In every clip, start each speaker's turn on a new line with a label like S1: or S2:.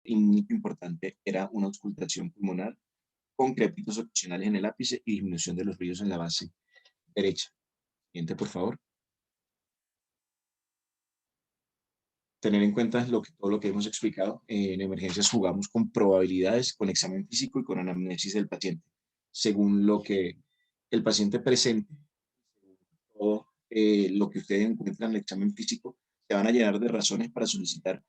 S1: único importante era una auscultación pulmonar con crépitos ocasionales en el ápice y disminución de los ruidos en la base derecha. Siguiente, por favor. Tener en cuenta todo lo que hemos explicado. En emergencias jugamos con probabilidades, con examen físico y con anamnesis del paciente. Según lo que el paciente presente, todo lo que ustedes encuentran en el examen físico, se van a llenar de razones para solicitar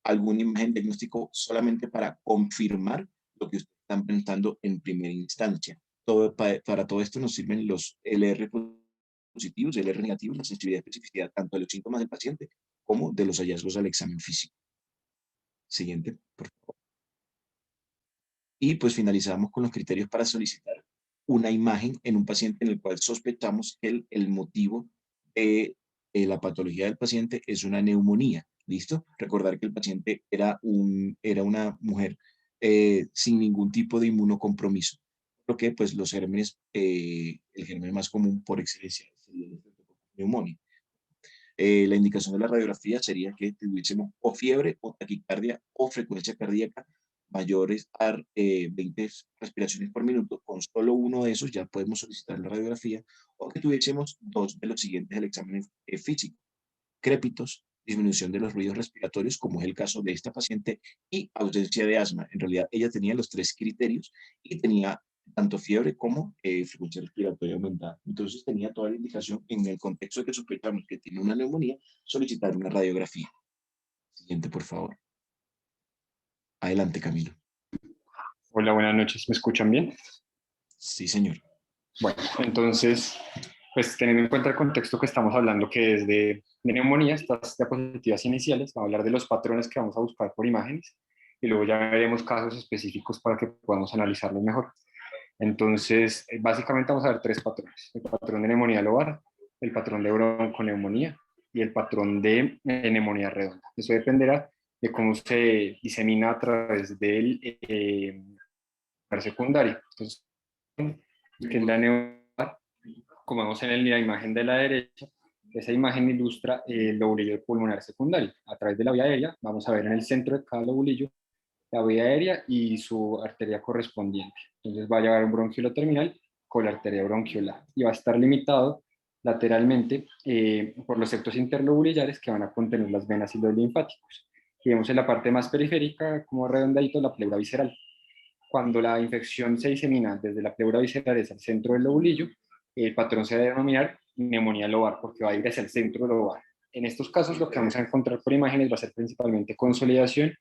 S1: alguna imagen diagnóstico solamente para confirmar lo que ustedes están pensando en primera instancia. Para todo esto nos sirven los LR positivos y LR negativos, la sensibilidad y especificidad tanto de los síntomas del paciente como de los hallazgos al examen físico. Siguiente, por favor. Y pues finalizamos con los criterios para solicitar una imagen en un paciente en el cual sospechamos que el motivo de la patología del paciente es una neumonía. ¿Listo? Recordar que el paciente era una mujer sin ningún tipo de inmunocompromiso. Lo que pues los gérmenes, el germen más común por excelencia es el neumonía. La indicación de la radiografía sería que tuviésemos o fiebre o taquicardia o frecuencia cardíaca mayores a 20 respiraciones por minuto. Con solo uno de esos ya podemos solicitar la radiografía, o que tuviésemos dos de los siguientes del examen físico: crépitos, disminución de los ruidos respiratorios, como es el caso de esta paciente, y ausencia de asma. En realidad, ella tenía los tres criterios y tenía tanto fiebre como frecuencia respiratoria aumentada. Entonces tenía toda la indicación, en el contexto de que sospechamos que tiene una neumonía, solicitar una radiografía. Siguiente, por favor. Adelante, Camilo.
S2: Hola, buenas noches. ¿Me escuchan bien?
S1: Sí, señor.
S2: Bueno, entonces, pues teniendo en cuenta el contexto que estamos hablando, que es de neumonía, estas diapositivas iniciales, vamos a hablar de los patrones que vamos a buscar por imágenes y luego ya veremos casos específicos para que podamos analizarlos mejor. Entonces, básicamente vamos a ver tres patrones: el patrón de neumonía lobar, el patrón de bronconeumonía y el patrón de neumonía redonda. Eso dependerá de cómo se disemina a través del secundario. Entonces, que es la neumonía, como vemos en la imagen de la derecha, esa imagen ilustra el lobulillo pulmonar secundario. A través de la vía aérea, vamos a ver en el centro de cada lobulillo la vía aérea y su arteria correspondiente. Entonces va a llevar un bronquiolo terminal con la arteria bronquiolar y va a estar limitado lateralmente por los septos interlobulillares que van a contener las venas y los linfáticos. Y vemos en la parte más periférica, como redondadito, la pleura visceral. Cuando la infección se disemina desde la pleura visceral hacia el centro del lobulillo, el patrón se debe denominar neumonía lobar, porque va a ir hacia el centro lobar. En estos casos, lo que vamos a encontrar por imágenes va a ser principalmente consolidación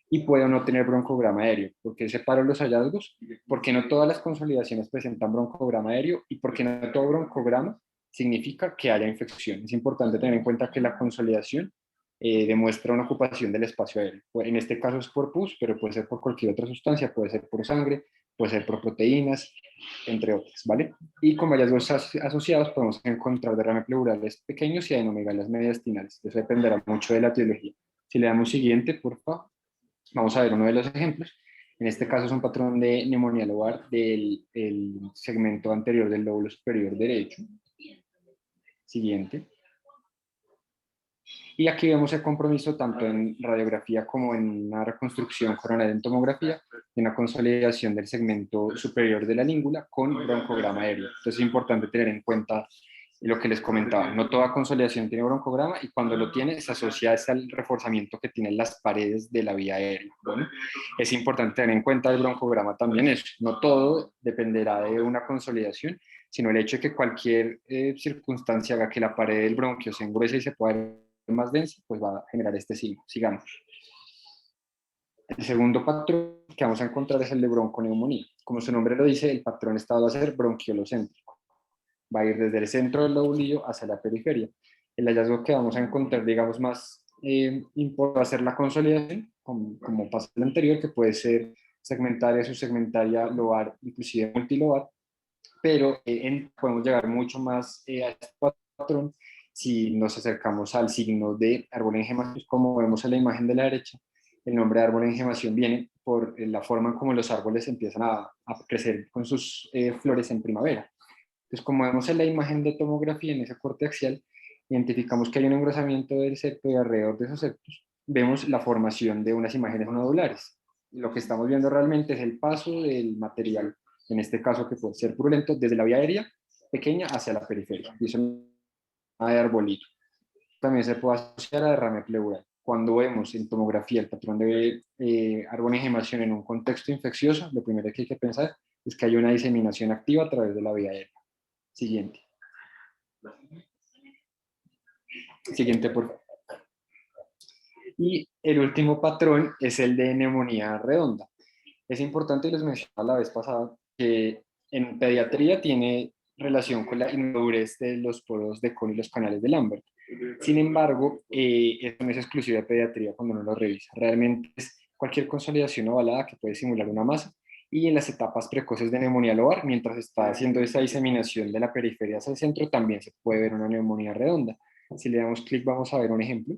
S2: y puede o no tener broncograma aéreo. ¿Por qué separo los hallazgos? Porque no todas las consolidaciones presentan broncograma aéreo y porque no todo broncograma significa que haya infección. Es importante tener en cuenta que la consolidación demuestra una ocupación del espacio aéreo. En este caso es por pus, pero puede ser por cualquier otra sustancia, puede ser por sangre, puede ser por proteínas, entre otras, ¿vale? Y con hallazgos asociados podemos encontrar derrames pleurales pequeños y adenomegalias mediastinales. Eso dependerá mucho de la etiología. Si le damos siguiente, por favor. Vamos a ver uno de los ejemplos. En este caso es un patrón de neumonía lobar del segmento anterior del lóbulo superior derecho. Siguiente. Y aquí vemos el compromiso tanto en radiografía como en una reconstrucción coronaria en tomografía, y una consolidación del segmento superior de la língula con broncograma aéreo. Entonces es importante tener en cuenta lo que les comentaba. No toda consolidación tiene broncograma y cuando lo tiene se asocia al reforzamiento que tienen las paredes de la vía aérea. Bueno, es importante tener en cuenta el broncograma también eso. No todo dependerá de una consolidación, sino el hecho de que cualquier circunstancia haga que la pared del bronquio se engruese y se pueda más densa, pues va a generar este signo. Sigamos. El segundo patrón que vamos a encontrar es el de bronconeumonía. Como su nombre lo dice, el patrón está va a ser bronquiolocéntrico. Va a ir desde el centro del lobulillo hacia la periferia. El hallazgo que vamos a encontrar, digamos, más importante va a ser la consolidación, como pasa en el anterior, que puede ser segmentaria, subsegmentaria, lobar, inclusive multilobar, pero podemos llegar mucho más a este patrón si nos acercamos al signo de árbol en gemación, como vemos en la imagen de la derecha. El nombre de árbol en gemación viene por la forma en cómo los árboles empiezan a crecer con sus flores en primavera. Entonces, como vemos en la imagen de tomografía, en ese corte axial, identificamos que hay un engrosamiento del septo y alrededor de esos septos vemos la formación de unas imágenes nodulares. Lo que estamos viendo realmente es el paso del material, en este caso que puede ser purulento, desde la vía aérea pequeña hacia la periferia. Y eso es de arbolito. También se puede asociar a derrame pleural. Cuando vemos en tomografía el patrón de arbonigemación en un contexto infeccioso, lo primero que hay que pensar es que hay una diseminación activa a través de la vía aérea. Siguiente. Siguiente, por favor. Y el último patrón es el de neumonía redonda. Es importante, y les mencionaba la vez pasada, que en pediatría tiene relación con la inmadurez de los poros de Kohn y los canales de Lambert. Sin embargo, eso no es exclusiva de pediatría cuando uno lo revisa. Realmente es cualquier consolidación ovalada que puede simular una masa. Y en las etapas precoces de neumonía lobar, mientras está haciendo esa diseminación de la periferia hacia el centro, también se puede ver una neumonía redonda. Si le damos clic, vamos a ver un ejemplo.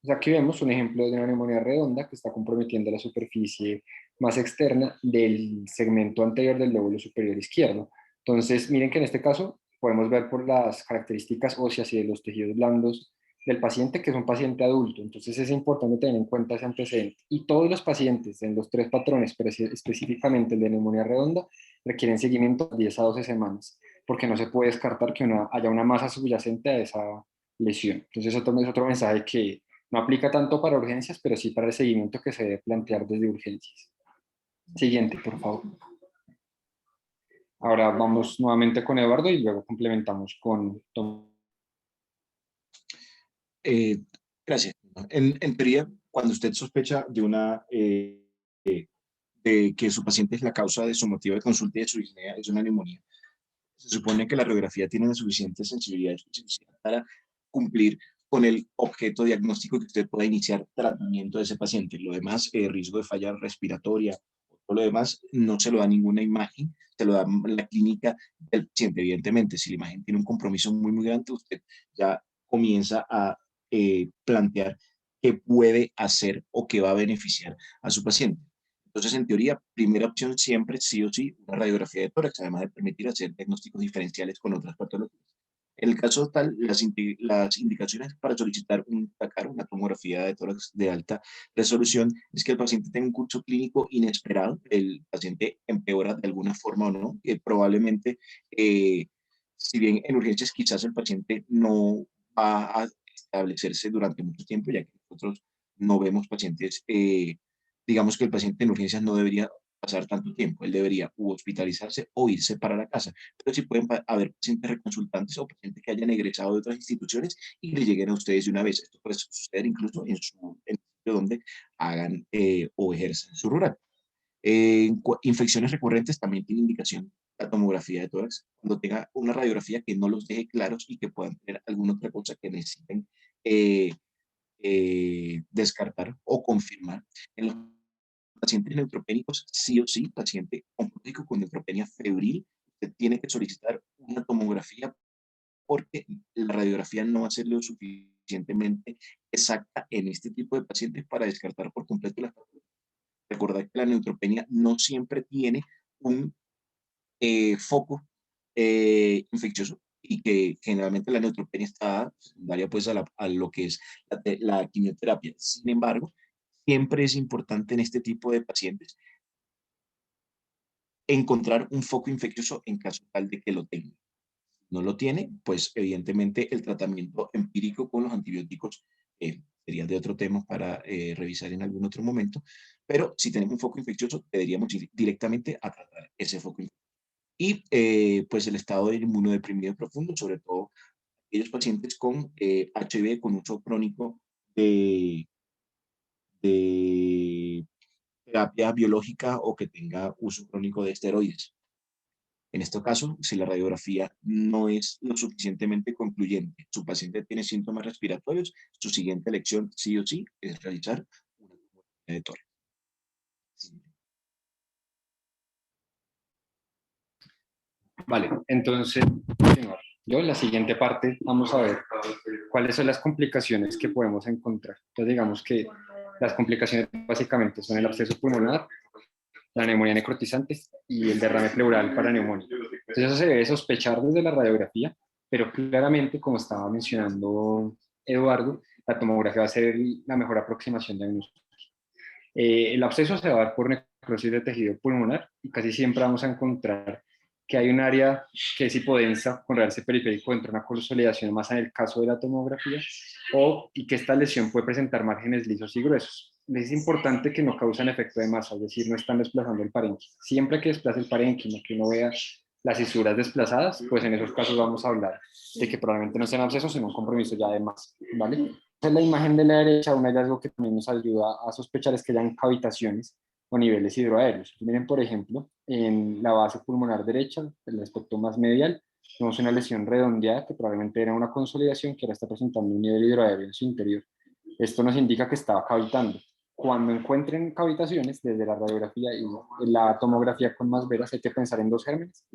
S2: Pues aquí vemos un ejemplo de una neumonía redonda que está comprometiendo la superficie más externa del segmento anterior del lóbulo superior izquierdo. Entonces, miren que en este caso podemos ver por las características óseas y de los tejidos blandos del paciente que es un paciente adulto. Entonces es importante tener en cuenta ese antecedente. Y todos los pacientes en los 3 patrones, pero específicamente el de neumonía redonda, requieren seguimiento de 10 a 12 semanas, porque no se puede descartar que haya una masa subyacente a esa lesión. Entonces eso es otro mensaje que no aplica tanto para urgencias, pero sí para el seguimiento que se debe plantear desde urgencias. Siguiente, por favor. Ahora vamos nuevamente con Eduardo y luego complementamos con Tom.
S1: Gracias. En teoría, cuando usted sospecha de de que su paciente es la causa de su motivo de consulta y de su disnea, es una neumonía, se supone que la radiografía tiene la suficiente sensibilidad y especificidad para cumplir con el objeto diagnóstico que usted pueda iniciar tratamiento de ese paciente. Lo demás, riesgo de falla respiratoria, todo lo demás no se lo da ninguna imagen, se lo da la clínica del paciente. Evidentemente, si la imagen tiene un compromiso muy, muy grande, usted ya comienza a plantear qué puede hacer o qué va a beneficiar a su paciente. Entonces, en teoría, primera opción siempre, sí o sí, una radiografía de tórax, además de permitir hacer diagnósticos diferenciales con otras patologías. En el caso tal, las indicaciones para solicitar un TACAR, una tomografía de tórax de alta resolución, es que el paciente tenga un curso clínico inesperado, el paciente empeora de alguna forma o no, que probablemente, si bien en urgencias quizás el paciente no va a establecerse durante mucho tiempo, ya que nosotros no vemos pacientes, digamos que el paciente en urgencias no debería pasar tanto tiempo, él debería hospitalizarse o irse para la casa, pero sí pueden haber pacientes reconsultantes o pacientes que hayan egresado de otras instituciones y le lleguen a ustedes de una vez. Esto puede suceder incluso en el sitio donde hagan o ejerzan su rural. Infecciones recurrentes también tiene indicación la tomografía de tórax, cuando tenga una radiografía que no los deje claros y que puedan tener alguna otra cosa que necesiten eh, descartar o confirmar. En los pacientes neutropénicos, sí o sí, paciente oncológico con neutropenia febril, usted tiene que solicitar una tomografía porque la radiografía no va a ser lo suficientemente exacta en este tipo de pacientes para descartar por completo las patologías. Recordar que la neutropenia no siempre tiene un foco infeccioso y que generalmente la neutropenia está secundaria pues a lo que es la quimioterapia. Sin embargo, siempre es importante en este tipo de pacientes encontrar un foco infeccioso en caso tal de que lo tenga. No lo tiene, pues evidentemente el tratamiento empírico con los antibióticos sería de otro tema para revisar en algún otro momento, pero si tenemos un foco infeccioso, deberíamos ir directamente a tratar ese foco infeccioso. Y pues el estado de inmunodeprimido profundo, sobre todo aquellos pacientes con HIV, con uso crónico de, de terapia biológica o que tenga uso crónico de esteroides. En este caso, si la radiografía no es lo suficientemente concluyente, su paciente tiene síntomas respiratorios, su siguiente elección, sí o sí, es realizar una tomografía de tórax. Sí.
S2: Vale, entonces, yo en la siguiente parte vamos a ver cuáles son las complicaciones que podemos encontrar. Entonces, digamos que las complicaciones básicamente son el absceso pulmonar, la neumonía necrotizante y el derrame pleural para neumonía. Entonces, eso se debe sospechar desde la radiografía, pero claramente, como estaba mencionando Eduardo, la tomografía va a ser la mejor aproximación de diagnóstico. El absceso se va a dar por necrosis de tejido pulmonar y casi siempre vamos a encontrar que hay un área que es hipodensa con realce periférico dentro de una consolidación más en el caso de la tomografía y que esta lesión puede presentar márgenes lisos y gruesos. Es importante que no causan efecto de masa, es decir, no están desplazando el parénquima. Siempre que desplace el parénquima, que uno vea las fisuras desplazadas, pues en esos casos vamos a hablar de que probablemente no sean abscesos, sino un compromiso ya de masa, ¿vale? En la imagen de la derecha, un hallazgo que también nos ayuda a sospechar es que hayan cavitaciones o niveles hidroaéreos. Miren, por ejemplo, en la base pulmonar derecha, el aspecto más medial, tenemos una lesión redondeada que probablemente era una consolidación que ahora está presentando un nivel hidroaéreo en su interior. Esto nos indica que estaba cavitando. Cuando encuentren cavitaciones, desde la radiografía y la tomografía con más veras, hay que pensar en dos gérmenes,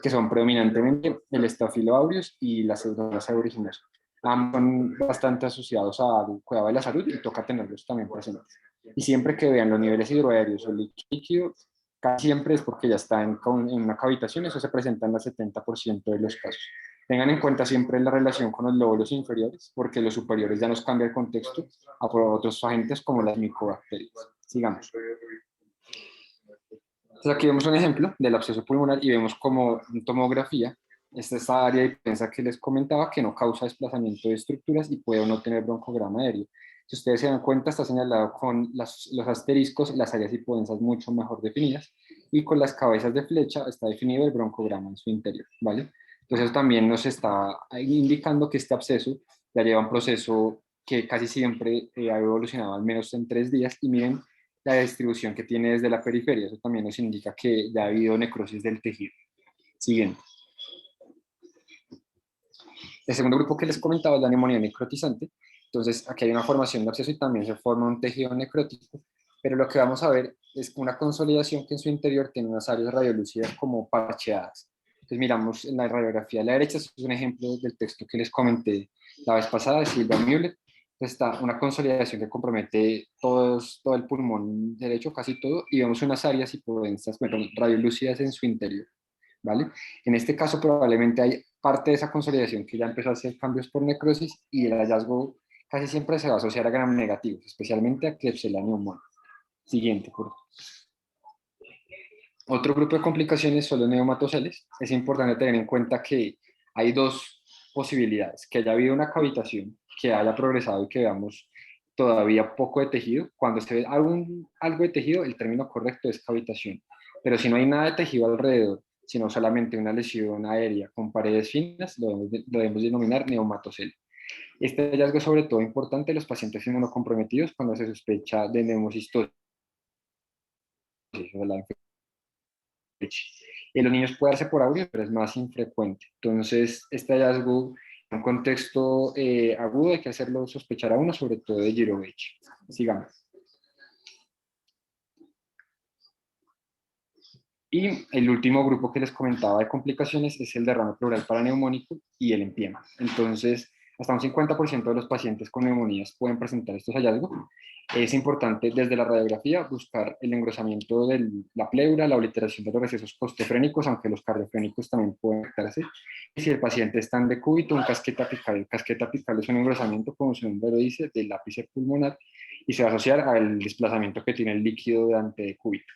S2: que son predominantemente el Staphylo aureus y la Pseudomonas aeruginosa. Ambos son bastante asociados al cuidado de la salud y toca tenerlos también presentes. Y siempre que vean los niveles hidroaéreos o líquido, casi siempre es porque ya está en una cavitación, eso se presenta en el 70% de los casos. Tengan en cuenta siempre la relación con los lóbulos inferiores, porque los superiores ya nos cambia el contexto a por otros agentes como las micobacterias. Sigamos. Entonces aquí vemos un ejemplo del absceso pulmonar y vemos como en tomografía, esta área de hipertensa que les comentaba que no causa desplazamiento de estructuras y puede o no tener broncograma aéreo. Si ustedes se dan cuenta, está señalado con los asteriscos, las áreas hipodensas mucho mejor definidas, y con las cabezas de flecha está definido el broncograma en su interior, ¿vale? Entonces eso también nos está indicando que este absceso ya lleva un proceso que casi siempre ha evolucionado al menos en 3 días, y miren la distribución que tiene desde la periferia, eso también nos indica que ya ha habido necrosis del tejido. Siguiente. El segundo grupo que les comentaba es la neumonía necrotizante. Entonces, aquí hay una formación de absceso y también se forma un tejido necrótico, pero lo que vamos a ver es una consolidación que en su interior tiene unas áreas radiolúcidas como parcheadas. Entonces, miramos en la radiografía a la derecha, este es un ejemplo del texto que les comenté la vez pasada de Silva Müller. Está una consolidación que compromete todo el pulmón derecho, casi todo, y vemos unas áreas hipodensas, bueno, radiolúcidas en su interior, ¿vale? En este caso probablemente hay parte de esa consolidación que ya empezó a hacer cambios por necrosis, y el hallazgo casi siempre se va a asociar a gram negativos, especialmente a Klebsiella pneumoniae. Siguiente, por favor. Otro grupo de complicaciones son los neumatoceles. Es importante tener en cuenta que hay dos posibilidades: que haya habido una cavitación, que haya progresado y que veamos todavía poco de tejido. Cuando se ve algo de tejido, el término correcto es cavitación. Pero si no hay nada de tejido alrededor, sino solamente una lesión aérea con paredes finas, lo debemos denominar neumatocele. Este hallazgo es sobre todo importante en los pacientes inmunocomprometidos cuando se sospecha de neumocistosis, o la en los niños puede darse por audio, pero es más infrecuente. Entonces, este hallazgo, en un contexto agudo, hay que hacerlo sospechar a uno, sobre todo de Girovich. Sigamos. Y el último grupo que les comentaba de complicaciones es el derrame pleural paraneumónico y el empiema. Entonces, hasta un 50% de los pacientes con neumonías pueden presentar estos hallazgos. Es importante desde la radiografía buscar el engrosamiento de la pleura, la obliteración de los recesos costefrénicos, aunque los cardiofrénicos también pueden afectarse. Y si el paciente está en decúbito, un casquete apical. El casquete apical es un engrosamiento, como su nombre lo dice, del ápice pulmonar, y se va a asociar al desplazamiento que tiene el líquido durante decúbito.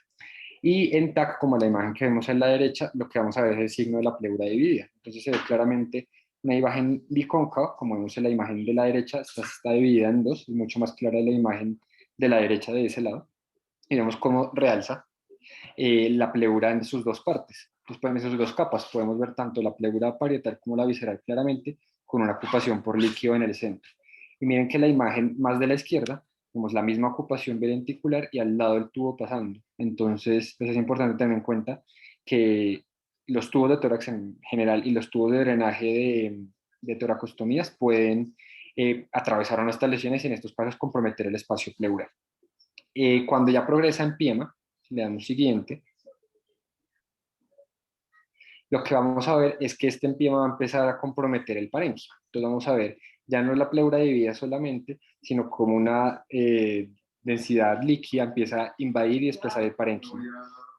S2: Y en TAC, como la imagen que vemos en la derecha, lo que vamos a ver es el signo de la pleura dividida. Entonces se ve claramente una imagen bicóncava, como vemos en la imagen de la derecha, está dividida en dos, es mucho más clara la imagen de la derecha de ese lado. Y vemos cómo realza la pleura en sus dos partes. Entonces, en sus dos capas podemos ver tanto la pleura parietal como la visceral claramente, con una ocupación por líquido en el centro. Y miren que la imagen más de la izquierda, vemos la misma ocupación ventricular y al lado el tubo pasando. Entonces, pues es importante tener en cuenta que los tubos de tórax en general y los tubos de drenaje de toracostomías pueden atravesar nuestras lesiones y en estos casos comprometer el espacio pleural. Cuando ya progresa en piema, le damos siguiente, lo que vamos a ver es que este empiema va a empezar a comprometer el parénquima. Entonces vamos a ver, ya no es la pleura dividida solamente, sino como una densidad líquida empieza a invadir y desplazar el parénquima.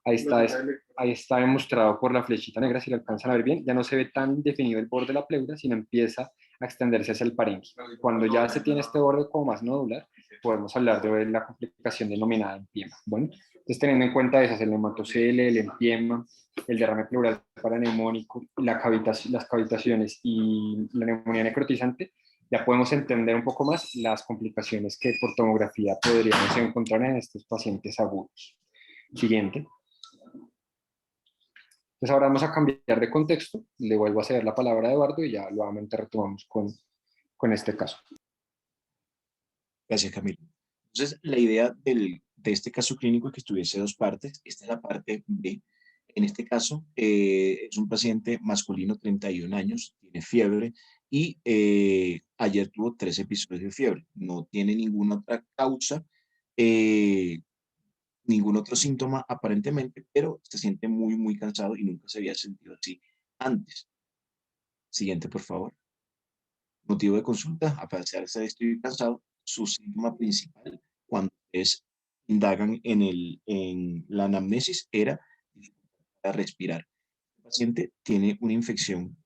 S2: Ahí está demostrado por la flechita negra, si lo alcanzan a ver bien, ya no se ve tan definido el borde de la pleura, sino empieza a extenderse hacia el parénquima. Cuando ya se tiene este borde como más nodular, podemos hablar de la complicación denominada empiema. Bueno, entonces teniendo en cuenta esas, el neumatocele, el empiema, el derrame pleural paraneumónico, las cavitaciones y la neumonía necrotizante, ya podemos entender un poco más las complicaciones que por tomografía podríamos encontrar en estos pacientes agudos. Siguiente. Entonces ahora vamos a cambiar de contexto, le vuelvo a ceder la palabra a Eduardo y ya nuevamente retomamos con este caso.
S1: Gracias, Camilo. Entonces, la idea de este caso clínico es que tuviese dos partes. Esta es la parte B. En este caso, es un paciente masculino, 31 años, tiene fiebre y ayer tuvo 3 episodios de fiebre. No tiene ninguna otra causa, eh, ningún otro síntoma aparentemente, pero se siente muy, muy cansado y nunca se había sentido así antes. Siguiente, por favor. Motivo de consulta, a pesar de estoy cansado, su síntoma principal cuando ustedes indagan en la anamnesis era dificultad para respirar. El paciente tiene una infección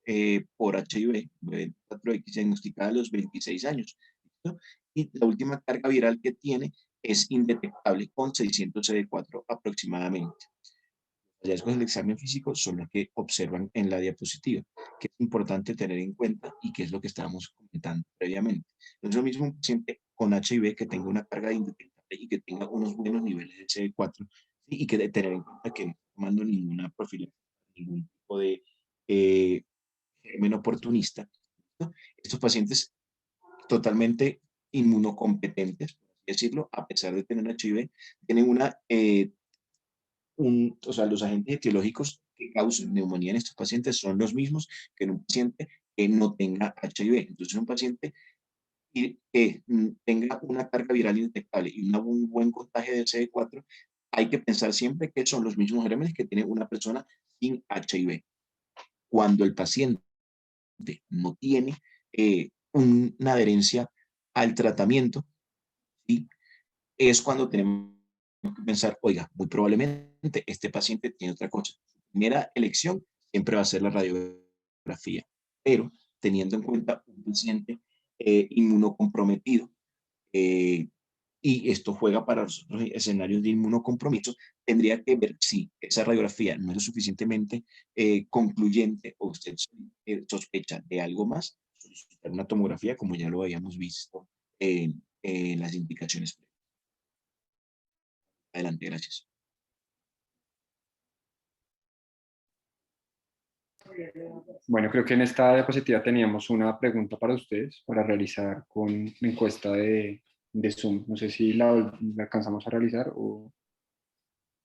S1: por HIV, 4X, diagnosticada a los 26 años. ¿Listo? Y la última carga viral que tiene es indetectable con 600 CD4 aproximadamente. Hallazgos del examen físico son los que observan en la diapositiva, que es importante tener en cuenta y que es lo que estábamos comentando previamente. No es lo mismo un paciente con HIV que tenga una carga indetectable y que tenga unos buenos niveles de CD4, ¿sí? Y que de tener en cuenta que no está tomando ninguna profilaxis, ningún tipo de germen oportunista, ¿no? Estos pacientes totalmente inmunocompetentes, por así decirlo, a pesar de tener HIV, tienen o sea, los agentes etiológicos que causan neumonía en estos pacientes son los mismos que en un paciente que no tenga HIV. Entonces, un paciente que tenga una carga viral indetectable y un buen contagio de CD4, hay que pensar siempre que son los mismos gérmenes que tiene una persona sin HIV. Cuando el paciente no tiene una adherencia al tratamiento, ¿sí? Es cuando tenemos que pensar, oiga, muy probablemente este paciente tiene otra cosa. Su primera elección siempre va a ser la radiografía, pero teniendo en cuenta un paciente inmunocomprometido, eh, y esto juega para los otros escenarios de inmunocompromiso, tendría que ver si esa radiografía no es lo suficientemente concluyente o usted sospecha de algo más, solicitar una tomografía como ya lo habíamos visto en las indicaciones. Adelante, gracias.
S2: Bueno, creo que en esta diapositiva teníamos una pregunta para ustedes para realizar con la encuesta de Zoom. No sé si la alcanzamos a realizar o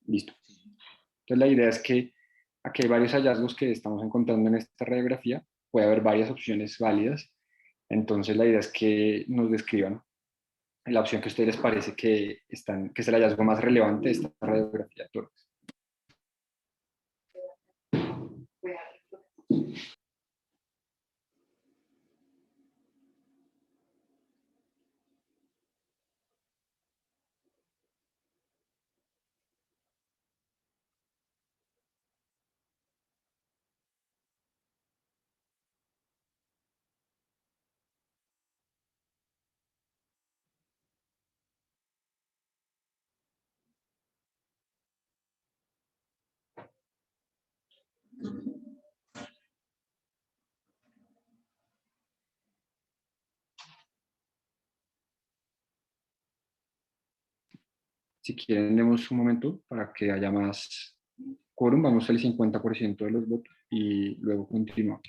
S2: listo. Entonces la idea es que aquí hay varios hallazgos que estamos encontrando en esta radiografía. Puede haber varias opciones válidas. Entonces la idea es que nos describan la opción que a ustedes les parece que es el hallazgo más relevante de esta radiografía de tórax. Si quieren, demos un momento para que haya más quórum. Vamos al 50% de los votos y luego continuamos.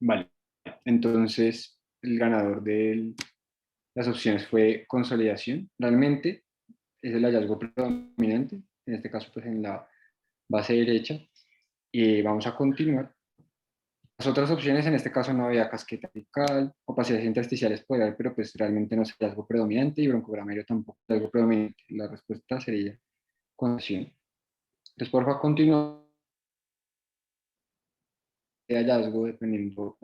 S2: Vale, entonces el ganador de las opciones fue consolidación. Realmente es el hallazgo predominante, en este caso pues en la base derecha. Y vamos a continuar. Las otras opciones, en este caso no había casqueta apical, opacidades intersticiales puede haber, pero pues realmente no es algo predominante y broncogramerio tampoco es algo predominante. La respuesta sería consolidación. Entonces, por favor, continúa el hallazgo dependiendo.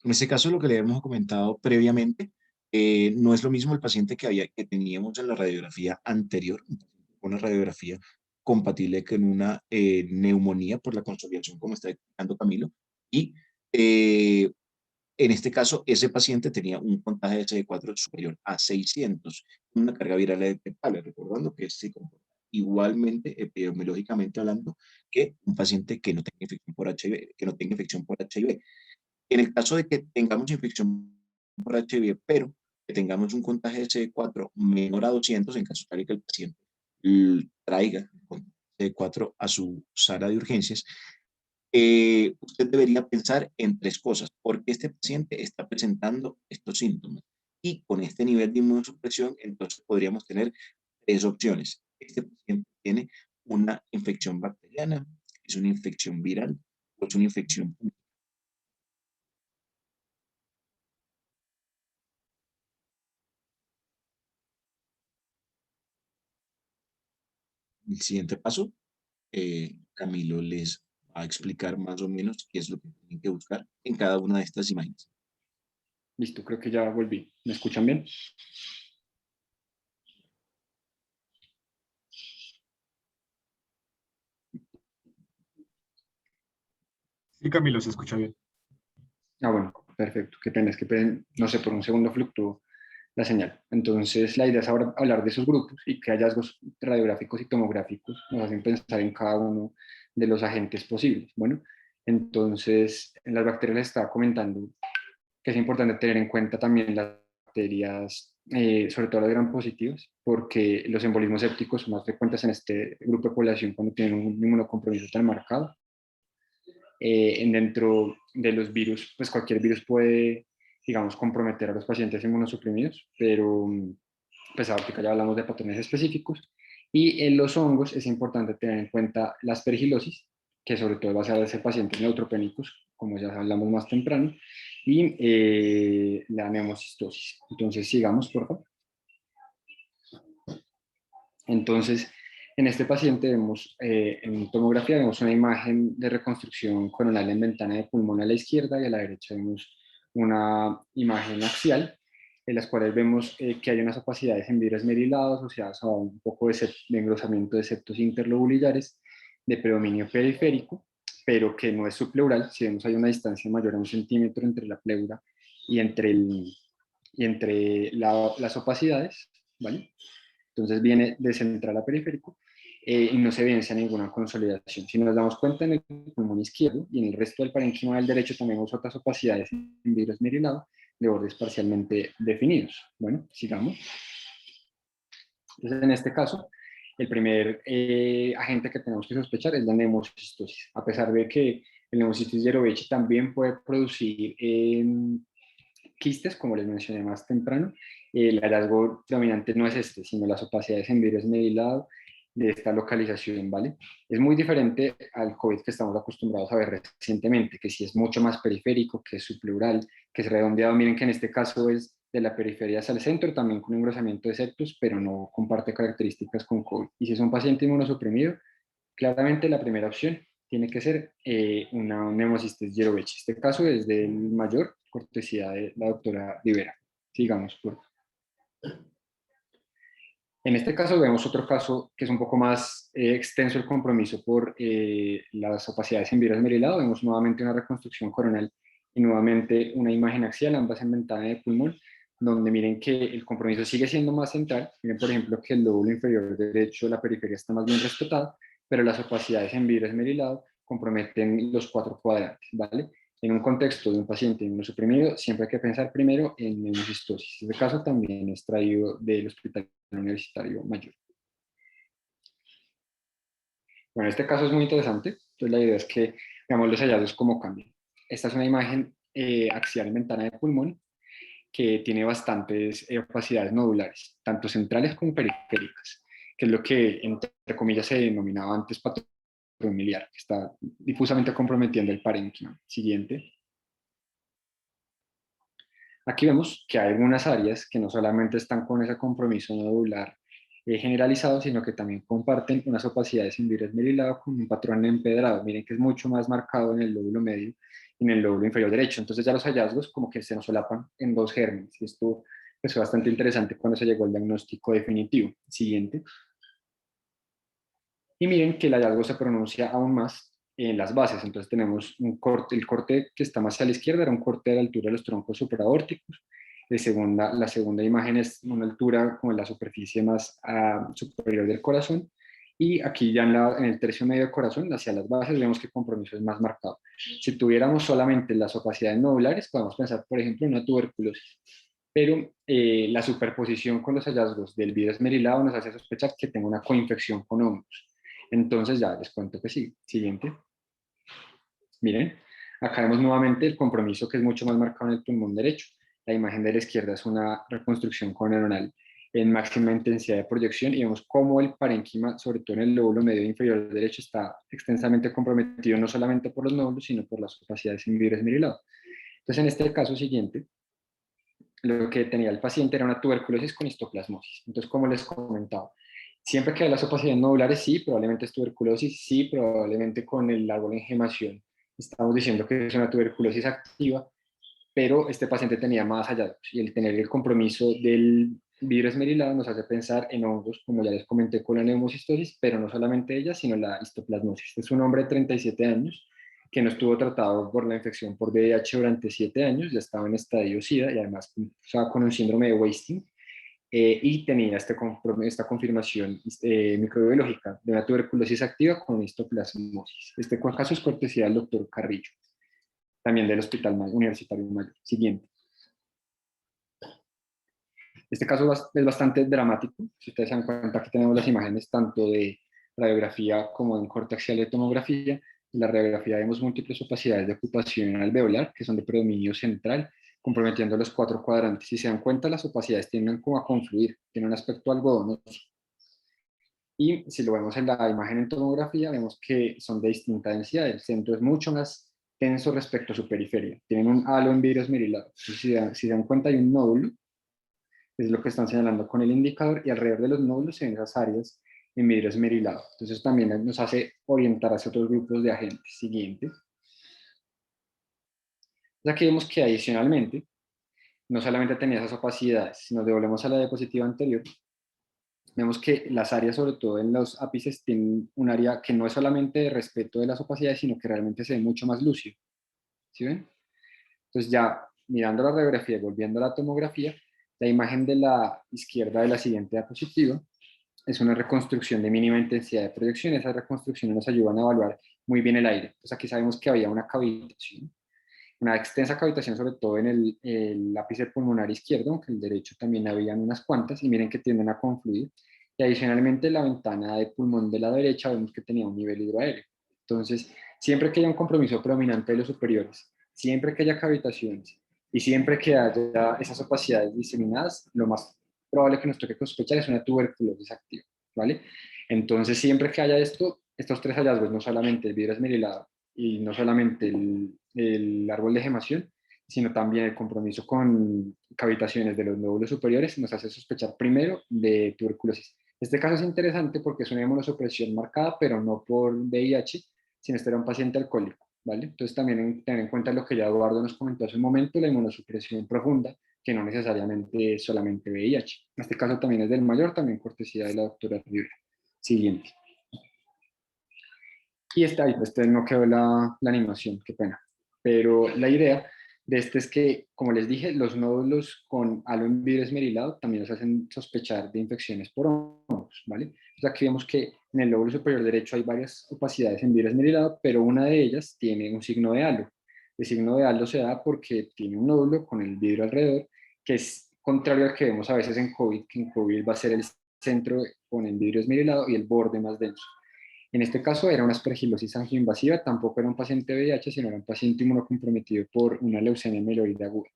S1: En este caso, lo que le hemos comentado previamente, no es lo mismo el paciente que teníamos en la radiografía anterior, una radiografía compatible con una neumonía por la consolidación, como está explicando Camilo, y eh, en este caso, ese paciente tenía un contagio de CD4 superior a 600, una carga viral detectable, recordando que se comporta igualmente, epidemiológicamente hablando, que un paciente que no tenga infección por HIV, que no tenga infección por HIV. En el caso de que tengamos infección por HIV, pero que tengamos un contagio de CD4 menor a 200, en caso tal de que el paciente traiga CD4 a su sala de urgencias, usted debería pensar en tres cosas. ¿Por qué este paciente está presentando estos síntomas? Y con este nivel de inmunosupresión, entonces podríamos tener tres opciones. Este paciente tiene una infección bacteriana, es una infección viral o es una infección. El siguiente paso, Camilo les va a explicar más o menos qué es lo que tienen que buscar en cada una de estas imágenes.
S2: Listo, creo que ya volví. ¿Me escuchan bien?
S3: Sí, Camilo, se escucha bien.
S2: Ah, bueno, perfecto. Qué pena, es que no sé, por un segundo fluctuó la señal. Entonces, la idea es ahora hablar de esos grupos y qué hallazgos radiográficos y tomográficos nos hacen pensar en cada uno de los agentes posibles. Bueno, entonces, en las bacterias les estaba comentando que es importante tener en cuenta también las bacterias, sobre todo las gram positivas, porque los embolismos sépticos son más frecuentes en este grupo de población cuando tienen un inmunocompromiso tan marcado. Dentro de los virus, pues cualquier virus puede, digamos, comprometer a los pacientes inmunosuprimidos, pero pues ahorita ya hablamos de patrones específicos. Y en los hongos es importante tener en cuenta la aspergilosis, que sobre todo va a ser de pacientes neutropénicos, como ya hablamos más temprano, y la neumocistosis. Entonces, sigamos, por favor. Entonces, en este paciente vemos, en tomografía vemos una imagen de reconstrucción coronal en ventana de pulmón a la izquierda y a la derecha vemos una imagen axial en las cuales vemos que hay unas opacidades en vidrio esmerilado asociadas a un poco de engrosamiento de septos interlobulares de predominio periférico, pero que no es subpleural. Si vemos hay una distancia mayor a 1 centímetro entre la pleura y entre las opacidades, ¿vale? Entonces viene de central a periférico y no se evidencia ninguna consolidación. Si nos damos cuenta en el pulmón izquierdo y en el resto del parénquima del derecho también vemos otras opacidades en vidrio esmerilado de bordes parcialmente definidos. Bueno, sigamos. Entonces en este caso, el primer agente que tenemos que sospechar es la neumocistosis. A pesar de que el Pneumocystis jirovecii también puede producir quistes, como les mencioné más temprano, el hallazgo dominante no es este, sino las opacidades en vidrio esmerilado de esta localización, ¿vale? Es muy diferente al COVID que estamos acostumbrados a ver recientemente, que sí es mucho más periférico, que es subpleural, que es redondeado. Miren que en este caso es de la periferia hacia el centro, también con engrosamiento de septos, pero no comparte características con COVID. Y si es un paciente inmunosuprimido, claramente la primera opción tiene que ser una Pneumocystis jirovecii. Este caso es del mayor, cortesía de la doctora Rivera. Sigamos, por favor. En este caso vemos otro caso que es un poco más extenso el compromiso por las opacidades en vidrio esmerilado. Vemos nuevamente una reconstrucción coronal y nuevamente una imagen axial, ambas en ventana de pulmón, donde miren que el compromiso sigue siendo más central. Miren, por ejemplo, que el lóbulo inferior derecho de la periferia está más bien respetada, pero las opacidades en vidrio esmerilado comprometen los 4 cuadrantes, ¿vale? En un contexto de un paciente inmunosuprimido, siempre hay que pensar primero en neumocistosis. Este caso también es traído del Hospital Universitario Mayor. Bueno, este caso es muy interesante. Entonces, la idea es que veamos los hallazgos cómo cambian. Esta es una imagen axial en ventana de pulmón que tiene bastantes opacidades nodulares, tanto centrales como periféricas, que es lo que, entre comillas, se denominaba antes patrón miliar, que está difusamente comprometiendo el parénquima. Siguiente. Aquí vemos que hay algunas áreas que no solamente están con ese compromiso nodular generalizado, sino que también comparten unas opacidades en vidrio esmerilado con un patrón empedrado. Miren que es mucho más marcado en el lóbulo medio y en el lóbulo inferior derecho. Entonces ya los hallazgos como que se nos solapan en dos gérmenes. Y esto pues, fue bastante interesante cuando se llegó al diagnóstico definitivo. Siguiente. Y miren que el hallazgo se pronuncia aún más en las bases. Entonces tenemos un corte, el corte que está más a la izquierda era un corte de la altura de los troncos supraórticos. La segunda imagen es una altura como en la superficie más superior del corazón. Y aquí ya en el tercio medio del corazón, hacia las bases, vemos que el compromiso es más marcado. Si tuviéramos solamente las opacidades nodulares, podemos pensar, por ejemplo, en una tuberculosis. Pero la superposición con los hallazgos del vidrio esmerilado nos hace sospechar que tenga una coinfección con hongos. Entonces ya les cuento que sí. Siguiente. Miren, acá vemos nuevamente el compromiso que es mucho más marcado en el pulmón derecho. La imagen de la izquierda es una reconstrucción coronal en máxima intensidad de proyección y vemos cómo el parénquima, sobre todo en el lóbulo medio inferior derecho, está extensamente comprometido no solamente por los nódulos, sino por las opacidades en vidrio esmerilado. Entonces, en este caso siguiente, lo que tenía el paciente era una tuberculosis con histoplasmosis. Entonces, como les comentaba, siempre que hay las opacidades nodulares, sí, probablemente es tuberculosis, sí, probablemente con el árbol en gemación. Estamos diciendo que es una tuberculosis activa, pero este paciente tenía más hallazgos y el tener el compromiso del vidrio esmerilado nos hace pensar en hongos, como ya les comenté con la neumocistosis, pero no solamente ella, sino la histoplasmosis. Es un hombre de 37 años que no estuvo tratado por la infección por VIH durante 7 años, ya estaba en estadio SIDA y además estaba con un síndrome de wasting y tenía esta confirmación microbiológica de una tuberculosis activa con histoplasmosis. Este caso es cortesía del doctor Carrillo, también del Hospital Universitario Mayor. Siguiente. Este caso es bastante dramático. Si ustedes se dan cuenta, aquí tenemos las imágenes tanto de radiografía como en corte axial de tomografía. En la radiografía vemos múltiples opacidades de ocupación alveolar, que son de predominio central, comprometiendo los 4 cuadrantes. Si se dan cuenta, las opacidades tienden como a confluir, tienen un aspecto algodonoso. Y si lo vemos en la imagen en tomografía, vemos que son de distinta densidad. El centro es mucho más tenso respecto a su periferia. Tienen un halo en vidrio esmerilado. Si se dan cuenta, hay un nódulo, es lo que están señalando con el indicador, y alrededor de los nódulos se ven esas áreas en vidrio esmerilado. Entonces también nos hace orientar hacia otros grupos de agentes. Siguiente. Aquí vemos que adicionalmente, no solamente tenía esas opacidades, si nos devolvemos a la diapositiva anterior, vemos que las áreas, sobre todo en los ápices, tienen un área que no es solamente de respeto de las opacidades, sino que realmente se ve mucho más lúcido. ¿Sí ven? Entonces ya mirando la radiografía y volviendo a la tomografía, la imagen de la izquierda de la siguiente diapositiva es una reconstrucción de mínima intensidad de proyección. Esas reconstrucciones nos ayudan a evaluar muy bien el aire. Entonces aquí sabemos que había una cavitación, una extensa cavitación, sobre todo en el ápice pulmonar izquierdo, aunque el derecho también habían unas cuantas, y miren que tienden a confluir. Y adicionalmente la ventana de pulmón de la derecha vemos que tenía un nivel hidroaéreo. Entonces, siempre que haya un compromiso predominante de los superiores, siempre que haya cavitaciones y siempre que haya esas opacidades diseminadas, lo más probable que nos toque sospechar es una tuberculosis activa, ¿vale? Entonces, siempre que haya esto, estos 3 hallazgos, no solamente el vidrio esmerilado y no solamente el árbol de gemación, sino también el compromiso con cavitaciones de los nódulos superiores, nos hace sospechar primero de tuberculosis. Este caso es interesante porque es una inmunosupresión marcada, pero no por VIH, sino este era un paciente alcohólico, ¿vale? Entonces también tener en cuenta lo que ya Eduardo nos comentó hace un momento, la inmunosupresión profunda, que no necesariamente es solamente VIH. En este caso también es del mayor, también cortesía de la doctora Rivera. Siguiente. Y está ahí, este no quedó la animación, qué pena. Pero la idea de este es que, como les dije, los nódulos con halo en vidrio esmerilado también nos hacen sospechar de infecciones por hongos, ¿vale? Entonces aquí vemos que en el lóbulo superior derecho hay varias opacidades en vidrio esmerilado, pero una de ellas tiene un signo de halo. El signo de Aldo se da porque tiene un nódulo con el vidrio alrededor, que es contrario al que vemos a veces en COVID, que en COVID va a ser el centro con el vidrio esmerilado y el borde más denso. En este caso era una aspergilosis angioinvasiva, tampoco era un paciente VIH, sino era un paciente inmunocomprometido por una leucemia mieloide aguda.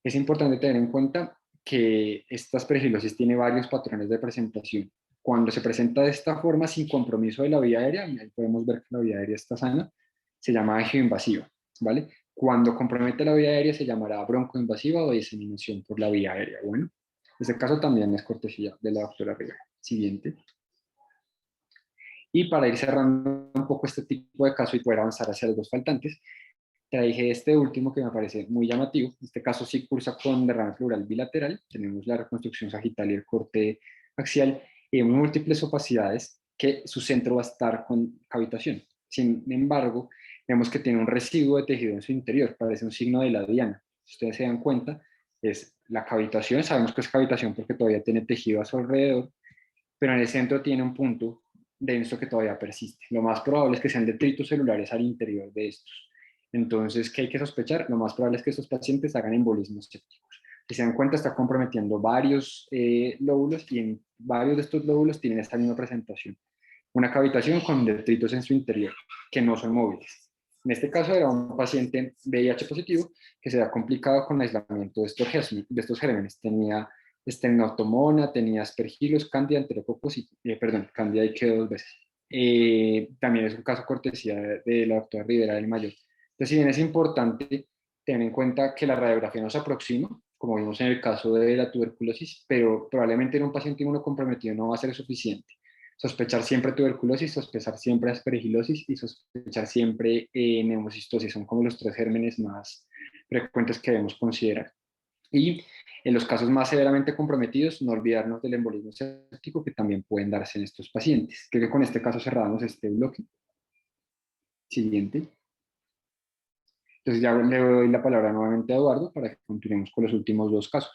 S2: Es importante tener en cuenta que esta aspergilosis tiene varios patrones de presentación. Cuando se presenta de esta forma sin compromiso de la vía aérea, ahí podemos ver que la vía aérea está sana, se llama angioinvasiva, ¿vale? Cuando compromete la vía aérea se llamará broncoinvasiva o diseminación por la vía aérea. Bueno, este caso también es cortesía de la doctora Rivera. Siguiente. Y para ir cerrando un poco este tipo de caso y poder avanzar hacia los dos faltantes, traje este último que me parece muy llamativo. Este caso sí cursa con derrame pleural bilateral. Tenemos la reconstrucción sagital y el corte axial y múltiples opacidades que su centro va a estar con cavitación. Sin embargo, vemos que tiene un residuo de tejido en su interior, parece un signo de la diana. Si ustedes se dan cuenta, es la cavitación, sabemos que es cavitación porque todavía tiene tejido a su alrededor, pero en el centro tiene un punto denso que todavía persiste. Lo más probable es que sean detritos celulares al interior de estos. Entonces, ¿qué hay que sospechar? Lo más probable es que estos pacientes hagan embolismos sépticos. Si se dan cuenta, está comprometiendo varios lóbulos y en varios de estos lóbulos tienen esta misma presentación. Una cavitación con detritos en su interior, que no son móviles. En este caso era un paciente VIH positivo que se ha complicado con aislamiento de estos gérmenes. Tenía estenoctomona, tenía aspergillus, cándida, enterococos y, cándida y quedó 2 veces. También es un caso cortesía de la doctora Rivera del Mayor. Entonces, si bien es importante tener en cuenta que la radiografía nos aproxima, como vimos en el caso de la tuberculosis, pero probablemente en un paciente inmunocomprometido no va a ser suficiente. Sospechar siempre tuberculosis, sospechar siempre aspergilosis y sospechar siempre neumocistosis. Son como los 3 gérmenes más frecuentes que debemos considerar. Y en los casos más severamente comprometidos, no olvidarnos del embolismo séptico que también pueden darse en estos pacientes. Creo que con este caso cerramos este bloque. Siguiente. Entonces ya le doy la palabra nuevamente a Eduardo para que continuemos con los últimos 2 casos.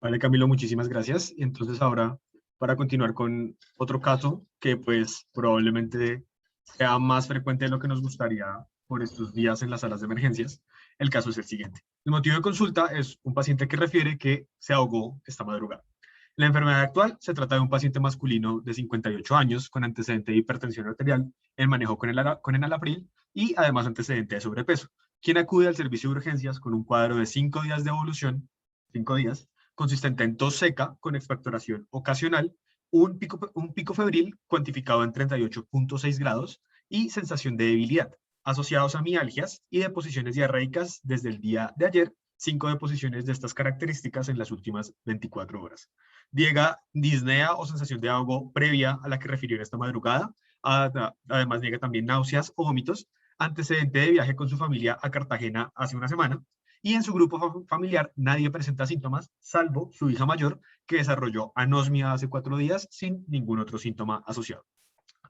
S3: Vale, Camilo, muchísimas gracias. Y entonces ahora, para continuar con otro caso que pues probablemente sea más frecuente de lo que nos gustaría por estos días en las salas de emergencias, el caso es el siguiente. El motivo de consulta es un paciente que refiere que se ahogó esta madrugada. La enfermedad actual se trata de un paciente masculino de 58 años con antecedente de hipertensión arterial, el manejo con enalapril y además antecedente de sobrepeso, quien acude al servicio de urgencias con un cuadro de 5 días de evolución, 5 días, consistente en tos seca con expectoración ocasional, un pico febril cuantificado en 38.6 grados y sensación de debilidad, asociados a mialgias y deposiciones diarreicas desde el día de ayer, 5 deposiciones de estas características en las últimas 24 horas. Niega disnea o sensación de ahogo previa a la que refirió en esta madrugada. Además, niega también náuseas o vómitos, antecedente de viaje con su familia a Cartagena hace una semana, y en su grupo familiar nadie presenta síntomas, salvo su hija mayor, que desarrolló anosmia hace 4 días sin ningún otro síntoma asociado.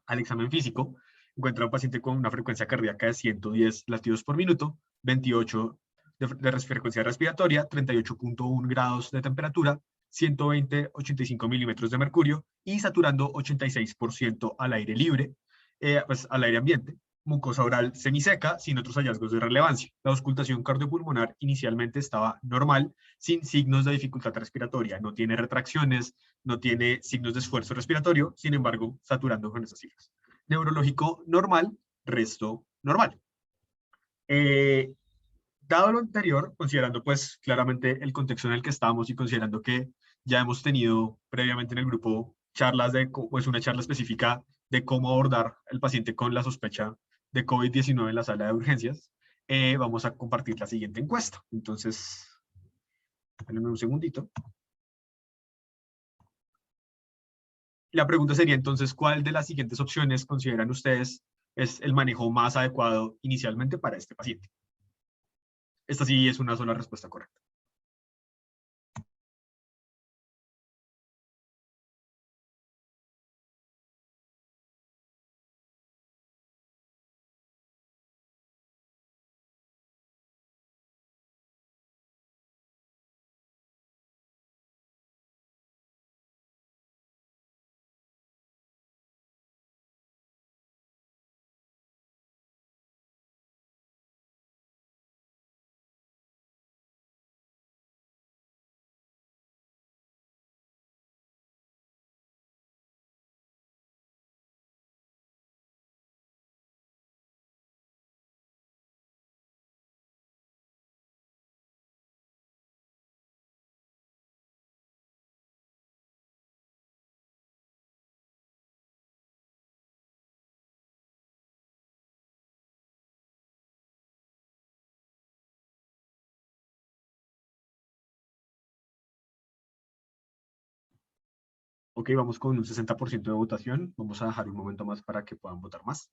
S3: Al examen físico, encuentra un paciente con una frecuencia cardíaca de 110 latidos por minuto, 28 de frecuencia respiratoria, 38.1 grados de temperatura, 120-85 milímetros de mercurio y saturando 86% al aire libre, pues al aire ambiente. Mucosa oral semiseca, sin otros hallazgos de relevancia. La auscultación cardiopulmonar inicialmente estaba normal, sin signos de dificultad respiratoria. No tiene retracciones, no tiene signos de esfuerzo respiratorio, sin embargo, saturando con esas cifras. Neurológico normal, resto normal. Eh, Dado lo anterior, considerando pues claramente el contexto en el que estamos y considerando que ya hemos tenido previamente en el grupo charlas pues una charla específica de cómo abordar al paciente con la sospecha de COVID-19 en la sala de urgencias, vamos a compartir la siguiente encuesta. Entonces, denme un segundito. La pregunta sería entonces, ¿cuál de las siguientes opciones consideran ustedes es el manejo más adecuado inicialmente para este paciente? Esta sí es una sola respuesta correcta. Ok, vamos con un 60% de votación. Vamos a dejar un momento más para que puedan votar más.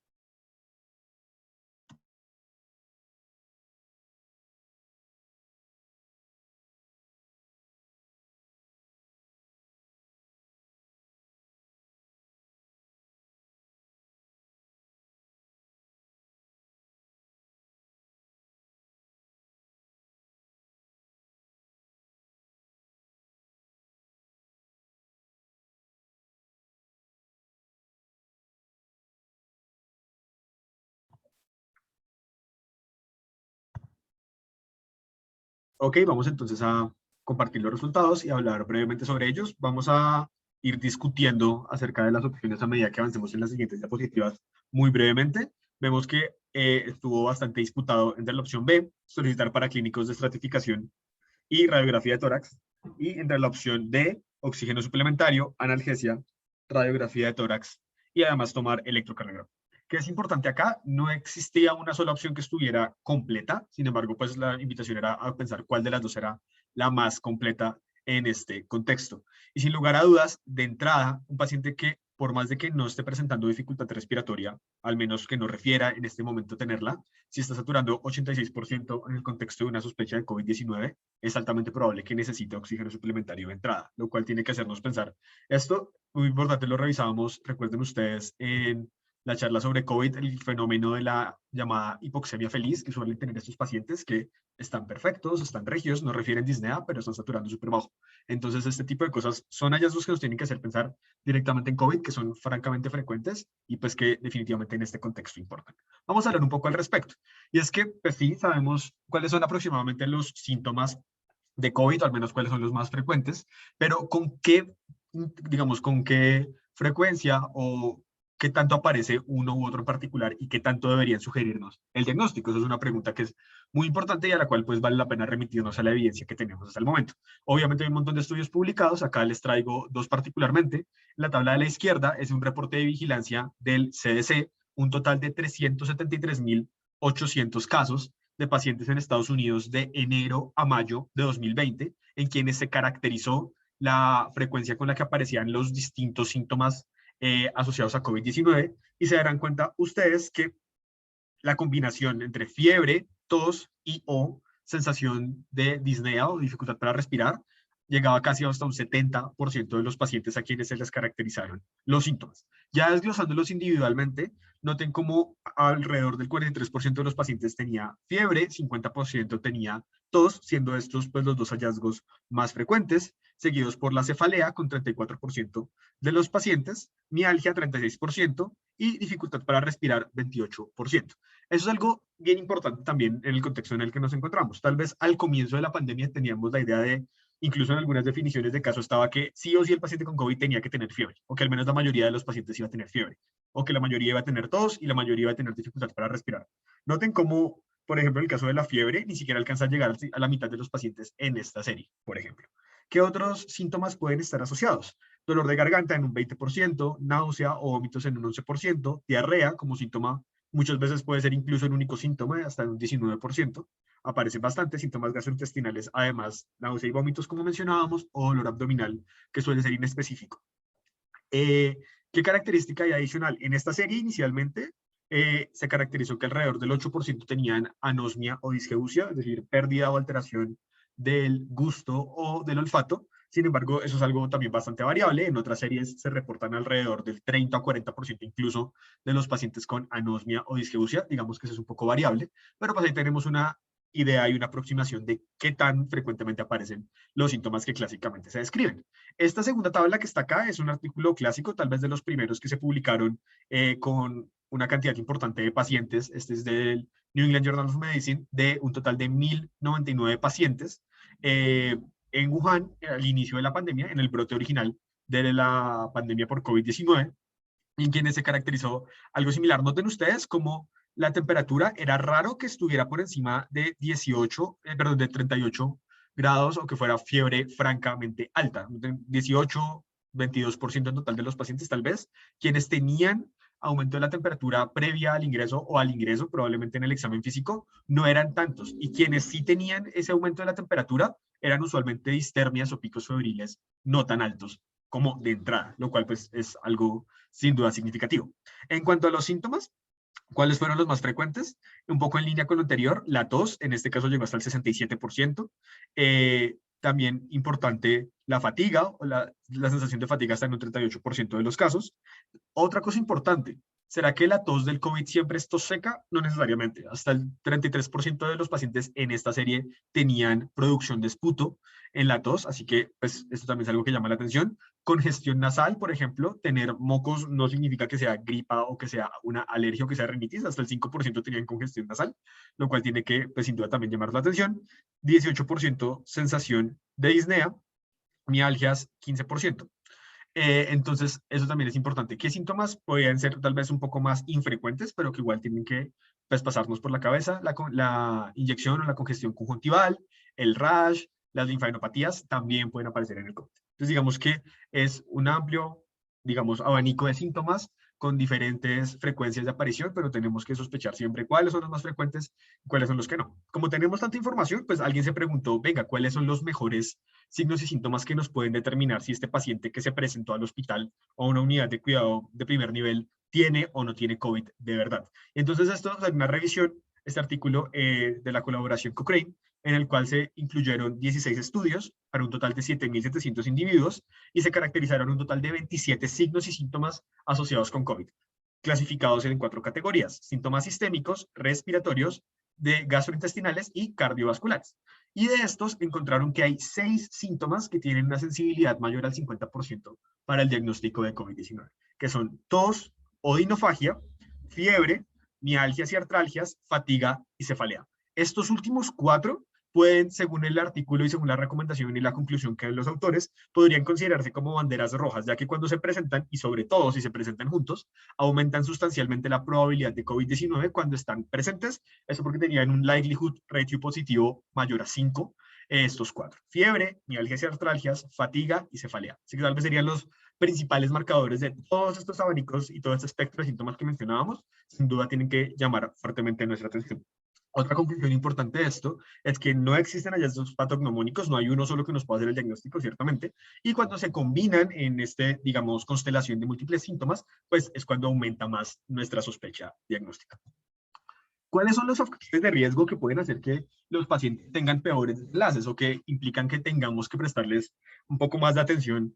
S3: Ok, vamos entonces a compartir los resultados y hablar brevemente sobre ellos. Vamos a ir discutiendo acerca de las opciones a medida que avancemos en las siguientes diapositivas muy brevemente. Vemos que estuvo bastante disputado entre la opción B, solicitar para clínicos de estratificación y radiografía de tórax, y entre la opción D, oxígeno suplementario, analgesia, radiografía de tórax y además tomar electrocardiograma. ¿Qué es importante acá? No existía una sola opción que estuviera completa, sin embargo, pues la invitación era a pensar cuál de las dos era la más completa en este contexto. Y sin lugar a dudas, de entrada, un paciente que por más de que no esté presentando dificultad respiratoria, al menos que no refiera en este momento tenerla, si está saturando 86% en el contexto de una sospecha de COVID-19, es altamente probable que necesite oxígeno suplementario de entrada, lo cual tiene que hacernos pensar. Esto, muy importante, lo revisábamos, recuerden ustedes, en la charla sobre COVID, el fenómeno de la llamada hipoxemia feliz que suelen tener estos pacientes que están perfectos, están regios, no refieren disnea, pero están saturando súper bajo. Entonces, este tipo de cosas son hallazgos que nos tienen que hacer pensar directamente en COVID, que son francamente frecuentes y pues que definitivamente en este contexto importan. Vamos a hablar un poco al respecto. Y es que, pues sí, sabemos cuáles son aproximadamente los síntomas de COVID, o al menos cuáles son los más frecuentes, pero con qué, digamos, con qué frecuencia o qué tanto aparece uno u otro en particular y qué tanto deberían sugerirnos el diagnóstico. Esa es una pregunta que es muy importante y a la cual pues vale la pena remitirnos a la evidencia que tenemos hasta el momento. Obviamente hay un montón de estudios publicados, acá les traigo dos particularmente. La tabla de la izquierda es un reporte de vigilancia del CDC, un total de 373.800 casos de pacientes en Estados Unidos de enero a mayo de 2020, en quienes se caracterizó la frecuencia con la que aparecían los distintos síntomas asociados a COVID-19, y se darán cuenta ustedes que la combinación entre fiebre, tos y o sensación de disnea o dificultad para respirar llegaba casi hasta un 70% de los pacientes a quienes se les caracterizaron los síntomas. Ya desglosándolos individualmente, noten cómo alrededor del 43% de los pacientes tenía fiebre, 50% tenía tos, siendo estos pues, los dos hallazgos más frecuentes, seguidos por la cefalea con 34% de los pacientes, mialgia 36% y dificultad para respirar 28%. Eso es algo bien importante también en el contexto en el que nos encontramos. Tal vez al comienzo de la pandemia teníamos la idea de, incluso en algunas definiciones de caso estaba que sí o sí el paciente con COVID tenía que tener fiebre, o que al menos la mayoría de los pacientes iba a tener fiebre, o que la mayoría iba a tener tos y la mayoría iba a tener dificultad para respirar. Noten cómo, por ejemplo, en el caso de la fiebre, ni siquiera alcanza a llegar a la mitad de los pacientes en esta serie, por ejemplo. ¿Qué otros síntomas pueden estar asociados? Dolor de garganta en un 20%, náusea o vómitos en un 11%, diarrea como síntoma muchas veces puede ser incluso el único síntoma, hasta en un 19%. Aparecen bastantes síntomas gastrointestinales, además náusea y vómitos, como mencionábamos, o dolor abdominal, que suele ser inespecífico. ¿Qué característica hay adicional? En esta serie inicialmente se caracterizó que alrededor del 8% tenían anosmia o disgeusia, es decir, pérdida o alteración del gusto o del olfato. Sin embargo, eso es algo también bastante variable. En otras series se reportan alrededor del 30 o 40% incluso de los pacientes con anosmia o disgeusia. Digamos que eso es un poco variable, pero pues ahí tenemos una idea y una aproximación de qué tan frecuentemente aparecen los síntomas que clásicamente se describen. Esta segunda tabla que está acá es un artículo clásico, tal vez de los primeros que se publicaron con una cantidad importante de pacientes. Este es del New England Journal of Medicine, de un total de 1.099 pacientes en Wuhan al inicio de la pandemia, en el brote original de la pandemia por COVID-19, en quienes se caracterizó algo similar. Noten ustedes cómo la temperatura era raro que estuviera por encima de 38 grados o que fuera fiebre francamente alta. 18, 22% en total de los pacientes tal vez, quienes tenían aumento de la temperatura previa al ingreso o al ingreso, probablemente en el examen físico, no eran tantos. Y quienes sí tenían ese aumento de la temperatura eran usualmente distermias o picos febriles no tan altos como de entrada, lo cual pues es algo sin duda significativo. En cuanto a los síntomas, ¿cuáles fueron los más frecuentes? Un poco en línea con lo anterior, la tos, en este caso llegó hasta el 67%. También importante la fatiga, o la sensación de fatiga está en un 38% de los casos. Otra cosa importante, ¿será que la tos del COVID siempre es tos seca? No necesariamente. Hasta el 33% de los pacientes en esta serie tenían producción de esputo en la tos, así que pues esto también es algo que llama la atención. Congestión nasal, por ejemplo, tener mocos no significa que sea gripa o que sea una alergia o que sea rinitis, hasta el 5% tenían congestión nasal, lo cual tiene que, pues sin duda, también llamar la atención. 18% sensación de disnea, mialgias 15%. Entonces, eso también es importante. ¿Qué síntomas podrían ser tal vez un poco más infrecuentes, pero que igual tienen que pues, pasarnos por la cabeza? La inyección o la congestión conjuntival, el rash, las linfadenopatías también pueden aparecer en el COVID. Entonces, digamos que es un amplio, digamos, abanico de síntomas con diferentes frecuencias de aparición, pero tenemos que sospechar siempre cuáles son los más frecuentes y cuáles son los que no. Como tenemos tanta información, pues alguien se preguntó, venga, ¿cuáles son los mejores signos y síntomas que nos pueden determinar si este paciente que se presentó al hospital o a una unidad de cuidado de primer nivel tiene o no tiene COVID de verdad? Entonces, esto es una revisión, este artículo de la colaboración Cochrane, en el cual se incluyeron 16 estudios para un total de 7.700 individuos y se caracterizaron un total de 27 signos y síntomas asociados con COVID, clasificados en 4 categorías: síntomas sistémicos, respiratorios, de gastrointestinales y cardiovasculares. Y de estos encontraron que hay 6 síntomas que tienen una sensibilidad mayor al 50% para el diagnóstico de COVID-19, que son tos, odinofagia, fiebre, mialgias y artralgias, fatiga y cefalea. Estos últimos 4 pueden, según el artículo y según la recomendación y la conclusión que dan los autores, podrían considerarse como banderas rojas, ya que cuando se presentan, y sobre todo si se presentan juntos, aumentan sustancialmente la probabilidad de COVID-19 cuando están presentes. Eso porque tenían un likelihood ratio positivo mayor a 5, estos 4. Fiebre, mialgias y artralgias, fatiga y cefalea. Así que tal vez serían los principales marcadores de todos estos abanicos y todo este espectro de síntomas que mencionábamos. Sin duda tienen que llamar fuertemente nuestra atención. Otra conclusión importante de esto es que no existen hallazgos patognomónicos, no hay uno solo que nos pueda hacer el diagnóstico, ciertamente, y cuando se combinan en digamos, constelación de múltiples síntomas, pues es cuando aumenta más nuestra sospecha diagnóstica. ¿Cuáles son los factores de riesgo que pueden hacer que los pacientes tengan peores desenlaces o que implican que tengamos que prestarles un poco más de atención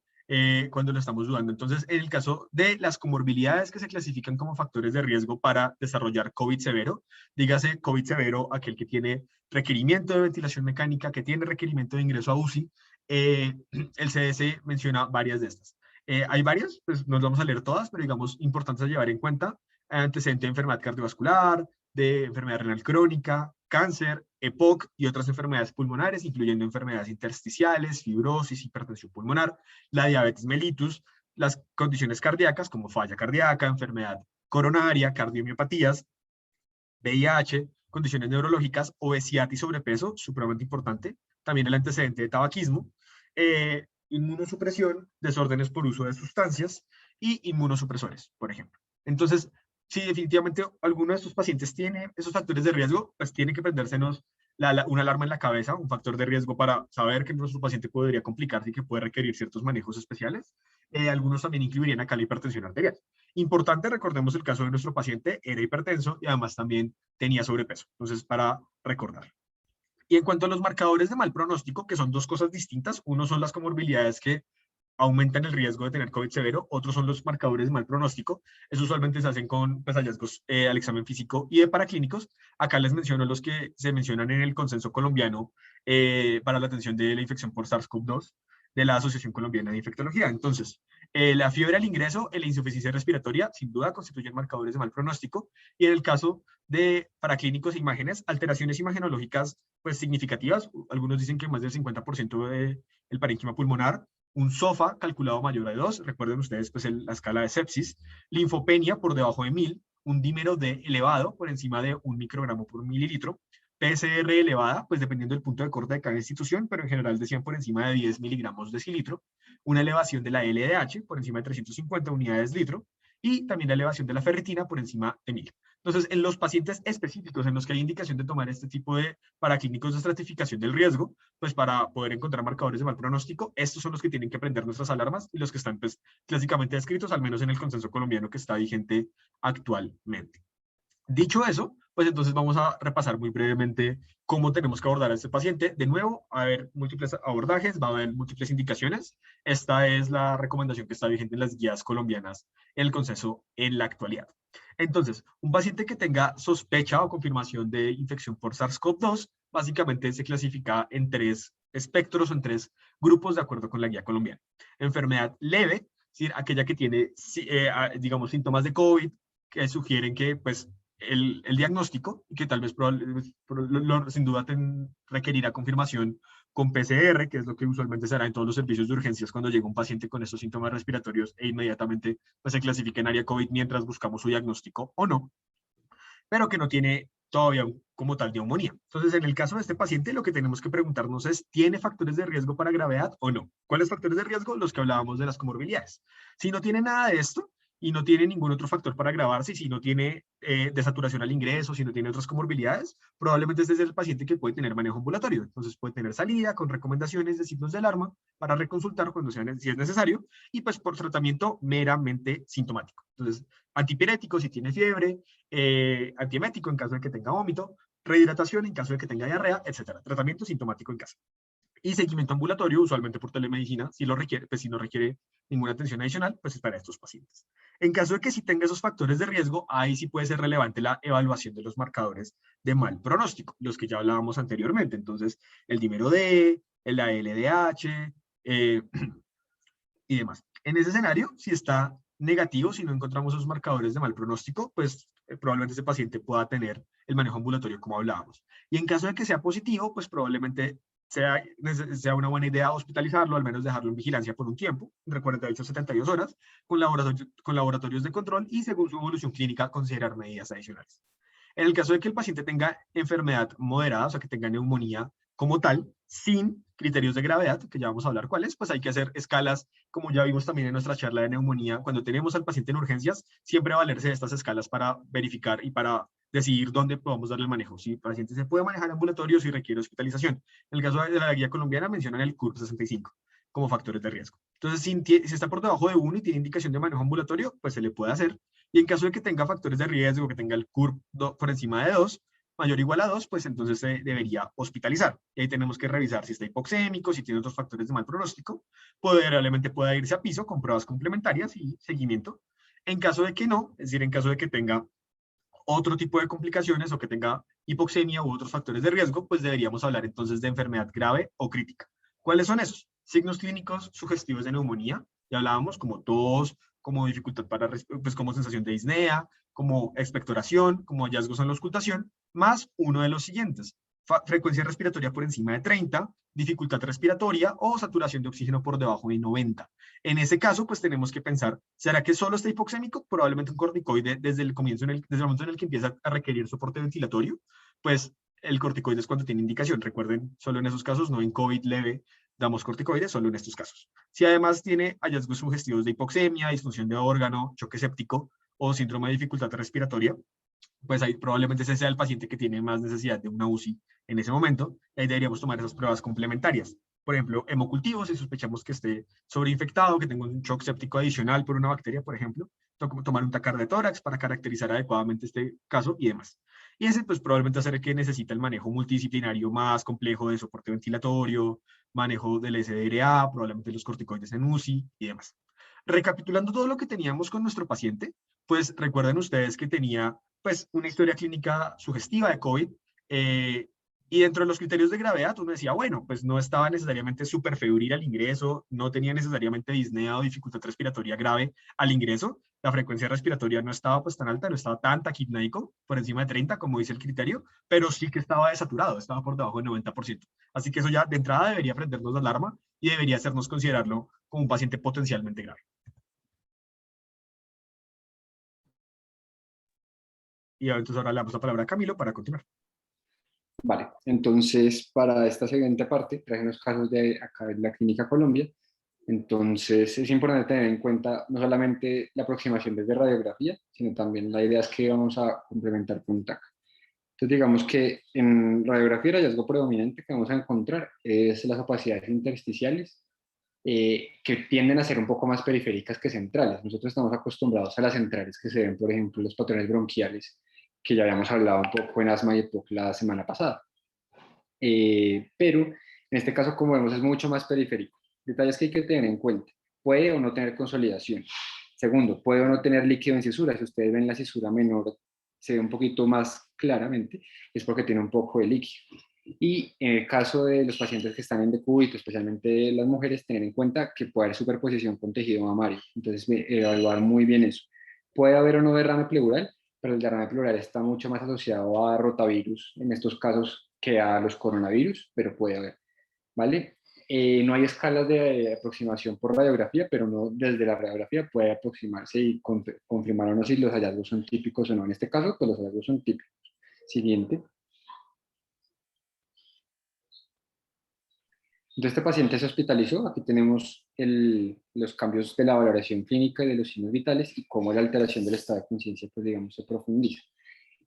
S3: cuando lo estamos dudando? Entonces, en el caso de las comorbilidades que se clasifican como factores de riesgo para desarrollar COVID severo, dígase COVID severo aquel que tiene requerimiento de ventilación mecánica, que tiene requerimiento de ingreso a UCI, el CDC menciona varias de estas. Hay varias, pues no las vamos a leer todas, pero digamos importantes a llevar en cuenta: antecedente de enfermedad cardiovascular, de enfermedad renal crónica, cáncer, EPOC y otras enfermedades pulmonares, incluyendo enfermedades intersticiales, fibrosis, hipertensión pulmonar, la diabetes mellitus, las condiciones cardíacas como falla cardíaca, enfermedad coronaria, cardiomiopatías, VIH, condiciones neurológicas, obesidad y sobrepeso, supremamente importante, también el antecedente de tabaquismo, inmunosupresión, desórdenes por uso de sustancias y inmunosupresores, por ejemplo. Entonces, si definitivamente alguno de estos pacientes tiene esos factores de riesgo, pues tiene que prendérsenos una alarma en la cabeza, un factor de riesgo para saber que nuestro paciente podría complicarse y que puede requerir ciertos manejos especiales. Algunos también incluirían acá la hipertensión arterial. Importante, recordemos el caso de nuestro paciente, era hipertenso y además también tenía sobrepeso. Entonces, para recordar. Y en cuanto a los marcadores de mal pronóstico, que son dos cosas distintas, uno son las comorbilidades que aumentan el riesgo de tener COVID severo, otros son los marcadores de mal pronóstico. Eso usualmente se hacen con pues, hallazgos al examen físico y de paraclínicos. Acá les menciono los que se mencionan en el consenso colombiano para la atención de la infección por SARS-CoV-2 de la Asociación Colombiana de Infectología. Entonces, la fiebre al ingreso, la insuficiencia respiratoria, sin duda constituyen marcadores de mal pronóstico. Y en el caso de paraclínicos e imágenes, alteraciones imagenológicas pues, significativas, algunos dicen que más del 50% del parénquima pulmonar, un SOFA calculado mayor a 2, recuerden ustedes pues la escala de sepsis, linfopenia por debajo de 1000, un dímero D elevado por encima de 1 microgramo por mililitro, PCR elevada, pues dependiendo del punto de corte de cada institución, pero en general decían por encima de 10 miligramos decilitro, una elevación de la LDH por encima de 350 unidades litro, y también la elevación de la ferritina por encima de 1000. Entonces, en los pacientes específicos en los que hay indicación de tomar este tipo de paraclínicos de estratificación del riesgo, pues para poder encontrar marcadores de mal pronóstico, estos son los que tienen que prender nuestras alarmas y los que están pues clásicamente descritos, al menos en el consenso colombiano que está vigente actualmente. Dicho eso, pues entonces vamos a repasar muy brevemente cómo tenemos que abordar a este paciente. De nuevo, va a haber múltiples abordajes, va a haber múltiples indicaciones. Esta es la recomendación que está vigente en las guías colombianas en el consenso en la actualidad. Entonces, un paciente que tenga sospecha o confirmación de infección por SARS-CoV-2, básicamente se clasifica en 3 espectros o en 3 grupos de acuerdo con la guía colombiana. Enfermedad leve, es decir, aquella que tiene, digamos, síntomas de COVID, que sugieren que, pues, el diagnóstico, que tal vez sin duda requerirá confirmación con PCR, que es lo que usualmente se hará en todos los servicios de urgencias cuando llega un paciente con estos síntomas respiratorios e inmediatamente pues, se clasifica en área COVID mientras buscamos su diagnóstico o no, pero que no tiene todavía como tal neumonía. Entonces, en el caso de este paciente, lo que tenemos que preguntarnos es, ¿tiene factores de riesgo para gravedad o no? ¿Cuáles factores de riesgo? Los que hablábamos de las comorbilidades. Si no tiene nada de esto, y no tiene ningún otro factor para agravarse, y si no tiene desaturación al ingreso, si no tiene otras comorbilidades, probablemente este es el paciente que puede tener manejo ambulatorio. Entonces puede tener salida con recomendaciones de signos de alarma para reconsultar cuando sea, si es necesario, y pues por tratamiento meramente sintomático. Entonces, antipirético si tiene fiebre, antiemético en caso de que tenga vómito, rehidratación en caso de que tenga diarrea, etcétera. Tratamiento sintomático en casa. Y seguimiento ambulatorio, usualmente por telemedicina, si lo requiere, pues si no requiere ninguna atención adicional, pues es para estos pacientes. En caso de que sí tenga esos factores de riesgo, ahí sí puede ser relevante la evaluación de los marcadores de mal pronóstico, los que ya hablábamos anteriormente. Entonces, el dímero D, el ALDH y demás. En ese escenario, si está negativo, si no encontramos esos marcadores de mal pronóstico, pues probablemente ese paciente pueda tener el manejo ambulatorio como hablábamos. Y en caso de que sea positivo, pues probablemente sea una buena idea hospitalizarlo, al menos dejarlo en vigilancia por un tiempo, entre 48 a 72 horas, con laboratorios de control y según su evolución clínica considerar medidas adicionales. En el caso de que el paciente tenga enfermedad moderada, o sea, que tenga neumonía como tal, sin criterios de gravedad, que ya vamos a hablar cuáles, pues hay que hacer escalas, como ya vimos también en nuestra charla de neumonía, cuando tenemos al paciente en urgencias, siempre valerse de estas escalas para verificar y para decidir dónde podemos darle el manejo. Si el paciente se puede manejar en ambulatorio, si requiere hospitalización. En el caso de la guía colombiana mencionan el CURP 65 como factores de riesgo. Entonces, si está por debajo de 1 y tiene indicación de manejo ambulatorio, pues se le puede hacer. Y en caso de que tenga factores de riesgo, que tenga el CURP por encima de 2, mayor o igual a 2, pues entonces se debería hospitalizar. Y ahí tenemos que revisar si está hipoxémico, si tiene otros factores de mal pronóstico. Probablemente pueda irse a piso con pruebas complementarias y seguimiento. En caso de que no, es decir, en caso de que tenga otro tipo de complicaciones o que tenga hipoxemia u otros factores de riesgo, pues deberíamos hablar entonces de enfermedad grave o crítica. ¿Cuáles son esos? Signos clínicos sugestivos de neumonía, ya hablábamos, como tos, como dificultad para, pues como sensación de disnea, como expectoración, como hallazgos en la auscultación, más uno de los siguientes, frecuencia respiratoria por encima de 30, dificultad respiratoria o saturación de oxígeno por debajo de 90. En ese caso, pues tenemos que pensar, ¿será que solo está hipoxémico? Probablemente un corticoide desde el comienzo, desde el momento en el que empieza a requerir soporte ventilatorio, pues el corticoide es cuando tiene indicación. Recuerden, solo en esos casos, no en COVID leve, damos corticoides, solo en estos casos. Si además tiene hallazgos sugestivos de hipoxemia, disfunción de órgano, choque séptico o síndrome de dificultad respiratoria, pues ahí probablemente ese sea el paciente que tiene más necesidad de una UCI en ese momento, y ahí deberíamos tomar esas pruebas complementarias. Por ejemplo, hemocultivo, si sospechamos que esté sobreinfectado, que tenga un shock séptico adicional por una bacteria, por ejemplo, tomar un TACAR de tórax para caracterizar adecuadamente este caso y demás. Y ese pues probablemente será el que necesita el manejo multidisciplinario más complejo de soporte ventilatorio, manejo del SDRA, probablemente los corticoides en UCI y demás. Recapitulando todo lo que teníamos con nuestro paciente, pues recuerden ustedes que tenía pues una historia clínica sugestiva de COVID, y dentro de los criterios de gravedad uno decía, bueno, pues no estaba necesariamente superfebril al ingreso, no tenía necesariamente disnea o dificultad respiratoria grave al ingreso, la frecuencia respiratoria no estaba pues tan alta, no estaba tan taquipnéico, por encima de 30 como dice el criterio, pero sí que estaba desaturado, estaba por debajo del 90%. Así que eso ya de entrada debería prendernos la alarma y debería hacernos considerarlo como un paciente potencialmente grave. Y entonces ahora le damos la palabra a Camilo para continuar.
S2: Vale, entonces para esta siguiente parte traje unos casos de acá en la Clínica Colombia. Entonces es importante tener en cuenta no solamente la aproximación desde radiografía, sino también la idea es que vamos a complementar con TAC. Entonces digamos que en radiografía el hallazgo predominante que vamos a encontrar es las opacidades intersticiales, que tienden a ser un poco más periféricas que centrales. Nosotros estamos acostumbrados a las centrales que se ven, por ejemplo, los patrones bronquiales, que ya habíamos hablado un poco en asma y EPOC la semana pasada. Pero en este caso, como vemos, es mucho más periférico. Detalles que hay que tener en cuenta. Puede o no tener consolidación. Segundo, puede o no tener líquido en cisura. Si ustedes ven la cisura menor, se ve un poquito más claramente, es porque tiene un poco de líquido. Y en el caso de los pacientes que están en decúbito, especialmente las mujeres, tener en cuenta que puede haber superposición con tejido mamario. Entonces, evaluar muy bien eso. Puede haber o no derrame pleural, pero el derrame pleural está mucho más asociado a rotavirus en estos casos que a los coronavirus, pero puede haber, ¿vale? No hay escalas de aproximación por radiografía, pero no desde la radiografía puede aproximarse y confirmar o no si los hallazgos son típicos o no. En este caso, pues los hallazgos son típicos. Siguiente. Entonces, este paciente se hospitalizó. Aquí tenemos los cambios de la valoración clínica y de los signos vitales y cómo la alteración del estado de conciencia, pues digamos, se profundiza.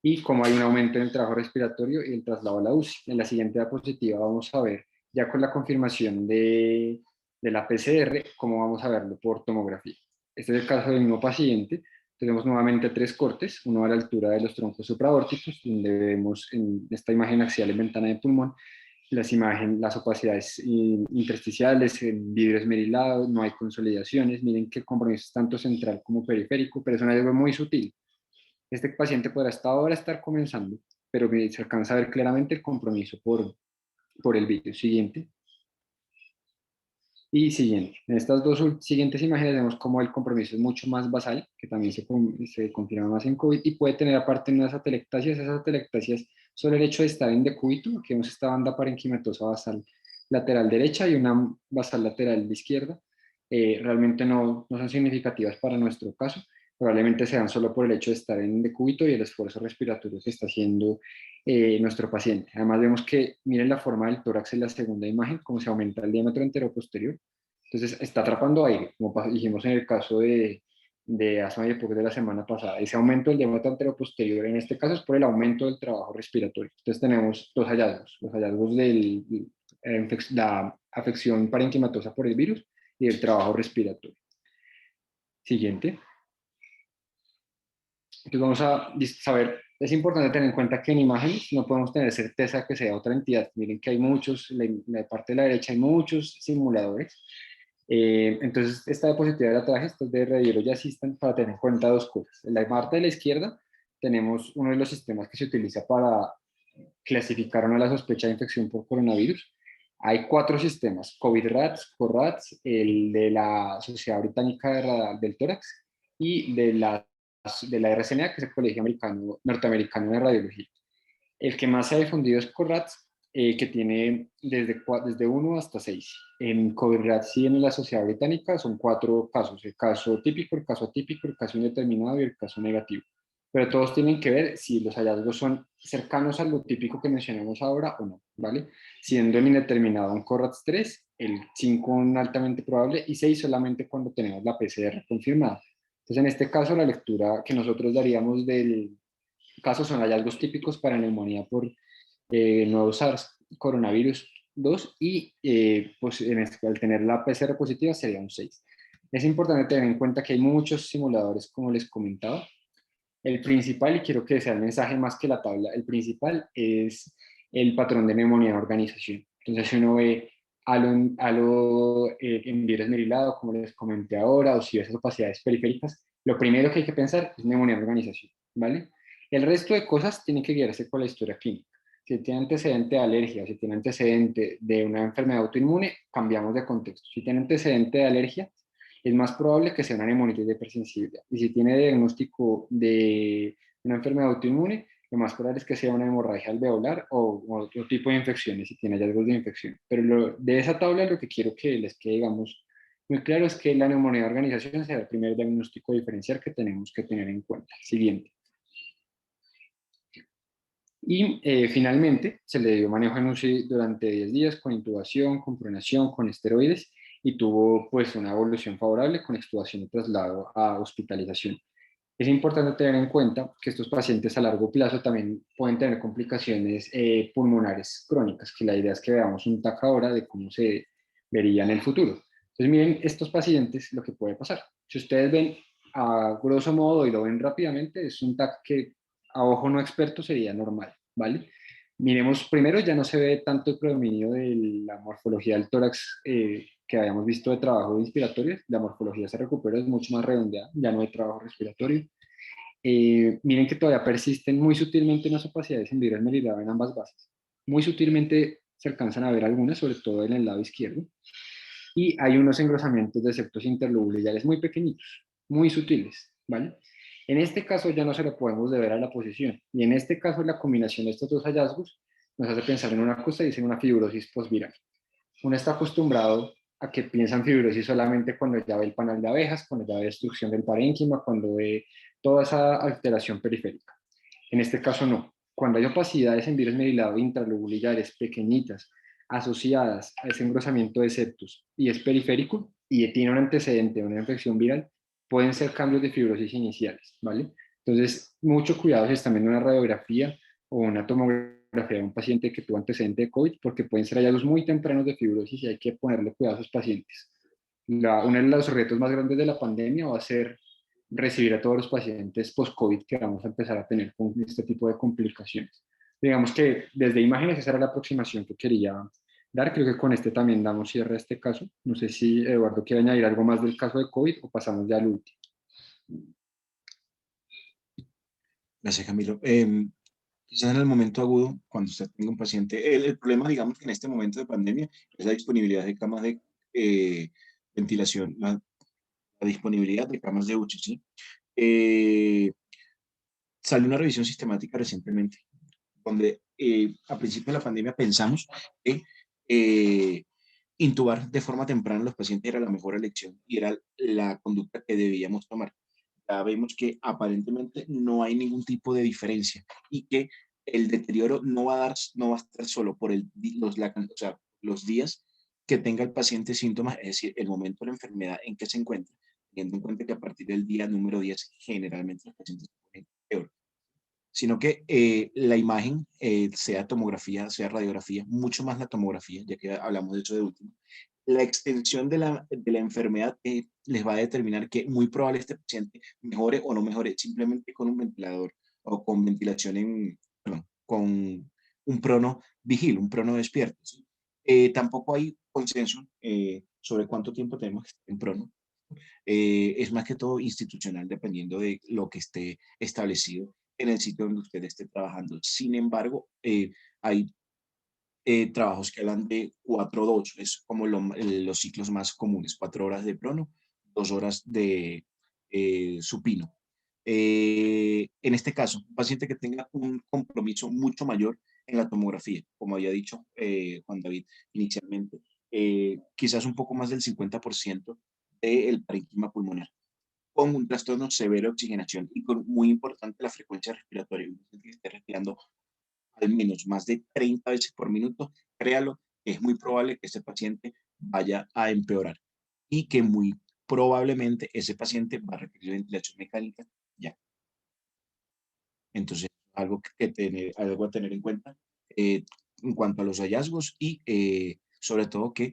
S2: Y cómo hay un aumento en el trabajo respiratorio y el traslado a la UCI. En la siguiente diapositiva vamos a ver, ya con la confirmación de la PCR, cómo vamos a verlo por tomografía. Este es el caso del mismo paciente. Tenemos nuevamente 3 cortes, uno a la altura de los troncos supraórticos, donde vemos en esta imagen axial en ventana de pulmón, las opacidades intersticiales, el vidrio esmerilado, no hay consolidaciones. Miren que el compromiso es tanto central como periférico, pero es un hallazgo muy sutil. Este paciente podrá hasta ahora estar comenzando, pero se alcanza a ver claramente el compromiso por el vídeo. Siguiente. Y siguiente. En estas dos siguientes imágenes vemos cómo el compromiso es mucho más basal, que también se confirma más en COVID, y puede tener aparte unas atelectasias. Esas atelectasias, solo el hecho de estar en decúbito, aquí vemos esta banda parenquimatosa basal lateral derecha y una basal lateral de izquierda, realmente no son significativas para nuestro caso. Probablemente sean solo por el hecho de estar en decúbito y el esfuerzo respiratorio que está haciendo nuestro paciente. Además vemos que, miren la forma del tórax en la segunda imagen, cómo se aumenta el diámetro anteroposterior. Entonces está atrapando aire, como dijimos en el caso de asma y EPOC de la semana pasada. Ese aumento del diámetro anteroposterior en este caso es por el aumento del trabajo respiratorio. Entonces tenemos dos hallazgos, los hallazgos de la afección parenquimatosa por el virus y el trabajo respiratorio. Siguiente. Entonces vamos a saber, es importante tener en cuenta que en imágenes no podemos tener certeza que sea otra entidad. Miren que hay muchos, en la parte de la derecha hay muchos simuladores. Entonces esta diapositiva la traje, esto es de Radiology Assistant, para tener en cuenta dos cosas. En la parte de la izquierda tenemos uno de los sistemas que se utiliza para clasificar o no la sospecha de infección por coronavirus. Hay 4 sistemas, COVID-RATS, CORATS, el de la Sociedad Británica del Tórax y de la RCNA, que es el Colegio Norteamericano de Radiología. El que más se ha difundido es CORATS, que tiene desde 1 hasta 6. En COVID-RATS y en la Sociedad Británica son 4 casos, el caso típico, el caso atípico, el caso indeterminado y el caso negativo. Pero todos tienen que ver si los hallazgos son cercanos a lo típico que mencionamos ahora o no, ¿vale? Siendo el indeterminado un CORATS 3, el 5 un altamente probable y 6 solamente cuando tenemos la PCR confirmada. Entonces, en este caso, la lectura que nosotros daríamos del caso son hallazgos típicos para neumonía por nuevo SARS coronavirus 2 y pues al tener la PCR positiva sería un 6. Es importante tener en cuenta que hay muchos simuladores, como les comentaba. El principal, y quiero que sea el mensaje más que la tabla, el principal es el patrón de neumonía de organización. Entonces, si uno ve en virus esmerilado, como les comenté ahora, o si ve esas opacidades periféricas, lo primero que hay que pensar es neumonía de organización, ¿vale? El resto de cosas tienen que guiarse por la historia clínica. Si tiene antecedente de alergia, si tiene antecedente de una enfermedad autoinmune, cambiamos de contexto. Si tiene antecedente de alergia, es más probable que sea una neumonitis de hipersensibilidad. Y si tiene diagnóstico de una enfermedad autoinmune, lo más probable es que sea una hemorragia alveolar o otro tipo de infecciones, si tiene hallazgos de infección. Pero de esa tabla lo que quiero que les quede, digamos, muy claro es que la neumonía de organización será el primer diagnóstico diferencial que tenemos que tener en cuenta. Siguiente. Y finalmente se le dio manejo en UCI durante 10 días con intubación, con pronación, con esteroides y tuvo pues una evolución favorable con extubación y traslado a hospitalización. Es importante tener en cuenta que estos pacientes a largo plazo también pueden tener complicaciones pulmonares crónicas, que la idea es que veamos un TAC ahora de cómo se vería en el futuro. Entonces miren estos pacientes lo que puede pasar. Si ustedes ven a grosso modo y lo ven rápidamente, es un TAC que a ojo no experto sería normal, ¿vale? Miremos, primero ya no se ve tanto el predominio de la morfología del tórax que habíamos visto de trabajo inspiratorio, la morfología se recupera, es mucho más redondeada, ya no hay trabajo respiratorio. Miren que todavía persisten muy sutilmente unas opacidades en vidrio esmerilado en ambas bases. Muy sutilmente se alcanzan a ver algunas, sobre todo en el lado izquierdo. Y hay unos engrosamientos de septos interlobulares muy pequeñitos, muy sutiles, ¿vale? En este caso ya no se lo podemos deber a la posición. Y en este caso la combinación de estos dos hallazgos nos hace pensar en una cosa y es en una fibrosis postviral. Uno está acostumbrado a que piensan fibrosis solamente cuando ya ve el panal de abejas, cuando ya ve destrucción del parénquima, cuando ve toda esa alteración periférica. En este caso no. Cuando hay opacidades en virus merilado intralobulares pequeñitas asociadas a ese engrosamiento de septus y es periférico y tiene un antecedente de una infección viral, pueden ser cambios de fibrosis iniciales, ¿vale? Entonces, mucho cuidado si están viendo una radiografía o una tomografía de un paciente que tuvo antecedente de COVID, porque pueden ser hallazgos muy tempranos de fibrosis y hay que ponerle cuidado a esos pacientes. Uno de los retos más grandes de la pandemia va a ser recibir a todos los pacientes post-COVID que vamos a empezar a tener con este tipo de complicaciones. Digamos que desde imágenes esa era la aproximación que quería dar. Creo que con este también damos cierre a este caso. No sé si Eduardo quiere añadir algo más del caso de COVID o pasamos ya al último.
S1: Gracias, Camilo. Quizás en el momento agudo, cuando usted tenga un paciente, el problema, digamos, que en este momento de pandemia es la disponibilidad de camas de ventilación, la disponibilidad de camas de UCI, ¿sí? Salió una revisión sistemática recientemente, donde a principio de la pandemia pensamos que intubar de forma temprana a los pacientes era la mejor elección y era la conducta que debíamos tomar. Ya vemos que aparentemente no hay ningún tipo de diferencia y que el deterioro no va a estar solo por o sea, los días que tenga el paciente síntomas, es decir, el momento de la enfermedad en que se encuentra, teniendo en cuenta que a partir del día número 10 generalmente los pacientes se ponen peor, sino que la imagen, sea tomografía, sea radiografía, mucho más la tomografía, ya que hablamos de eso de último, la extensión de la enfermedad les va a determinar que muy probable este paciente mejore o no mejore simplemente con un ventilador o con ventilación perdón, con un prono vigil, un prono despierto, ¿sí? Tampoco hay consenso sobre cuánto tiempo tenemos que estar en prono. Es más que todo institucional, dependiendo de lo que esté establecido en el sitio donde usted esté trabajando. Sin embargo, hay trabajos que hablan de 4-2, es como los ciclos más comunes, 4 horas de prono, 2 horas de supino. En este caso, un paciente que tenga un compromiso mucho mayor en la tomografía, como había dicho Juan David inicialmente, quizás un poco más del 50% del parénquima pulmonar, con un trastorno severo de oxigenación y con muy importante la frecuencia respiratoria. Un paciente que esté respirando al menos más de 30 veces por minuto, créalo, es muy probable que ese paciente vaya a empeorar y que muy probablemente ese paciente va a requerir ventilación mecánica ya. Entonces, algo a tener en cuenta en cuanto a los hallazgos y sobre todo que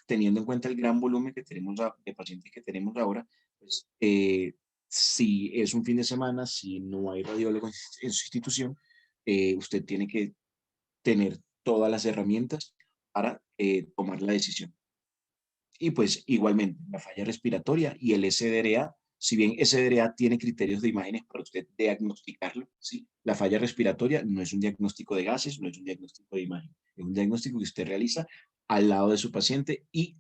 S1: teniendo en cuenta el gran volumen que tenemos de pacientes que tenemos ahora, pues si es un fin de semana, si no hay radiólogo en su institución, usted tiene que tener todas las herramientas para tomar la decisión. Y pues igualmente, la falla respiratoria y el SDRA, si bien SDRA tiene criterios de imágenes para usted diagnosticarlo, ¿sí? La falla respiratoria no es un diagnóstico de gases, no es un diagnóstico de imagen, es un diagnóstico que usted realiza al lado de su paciente y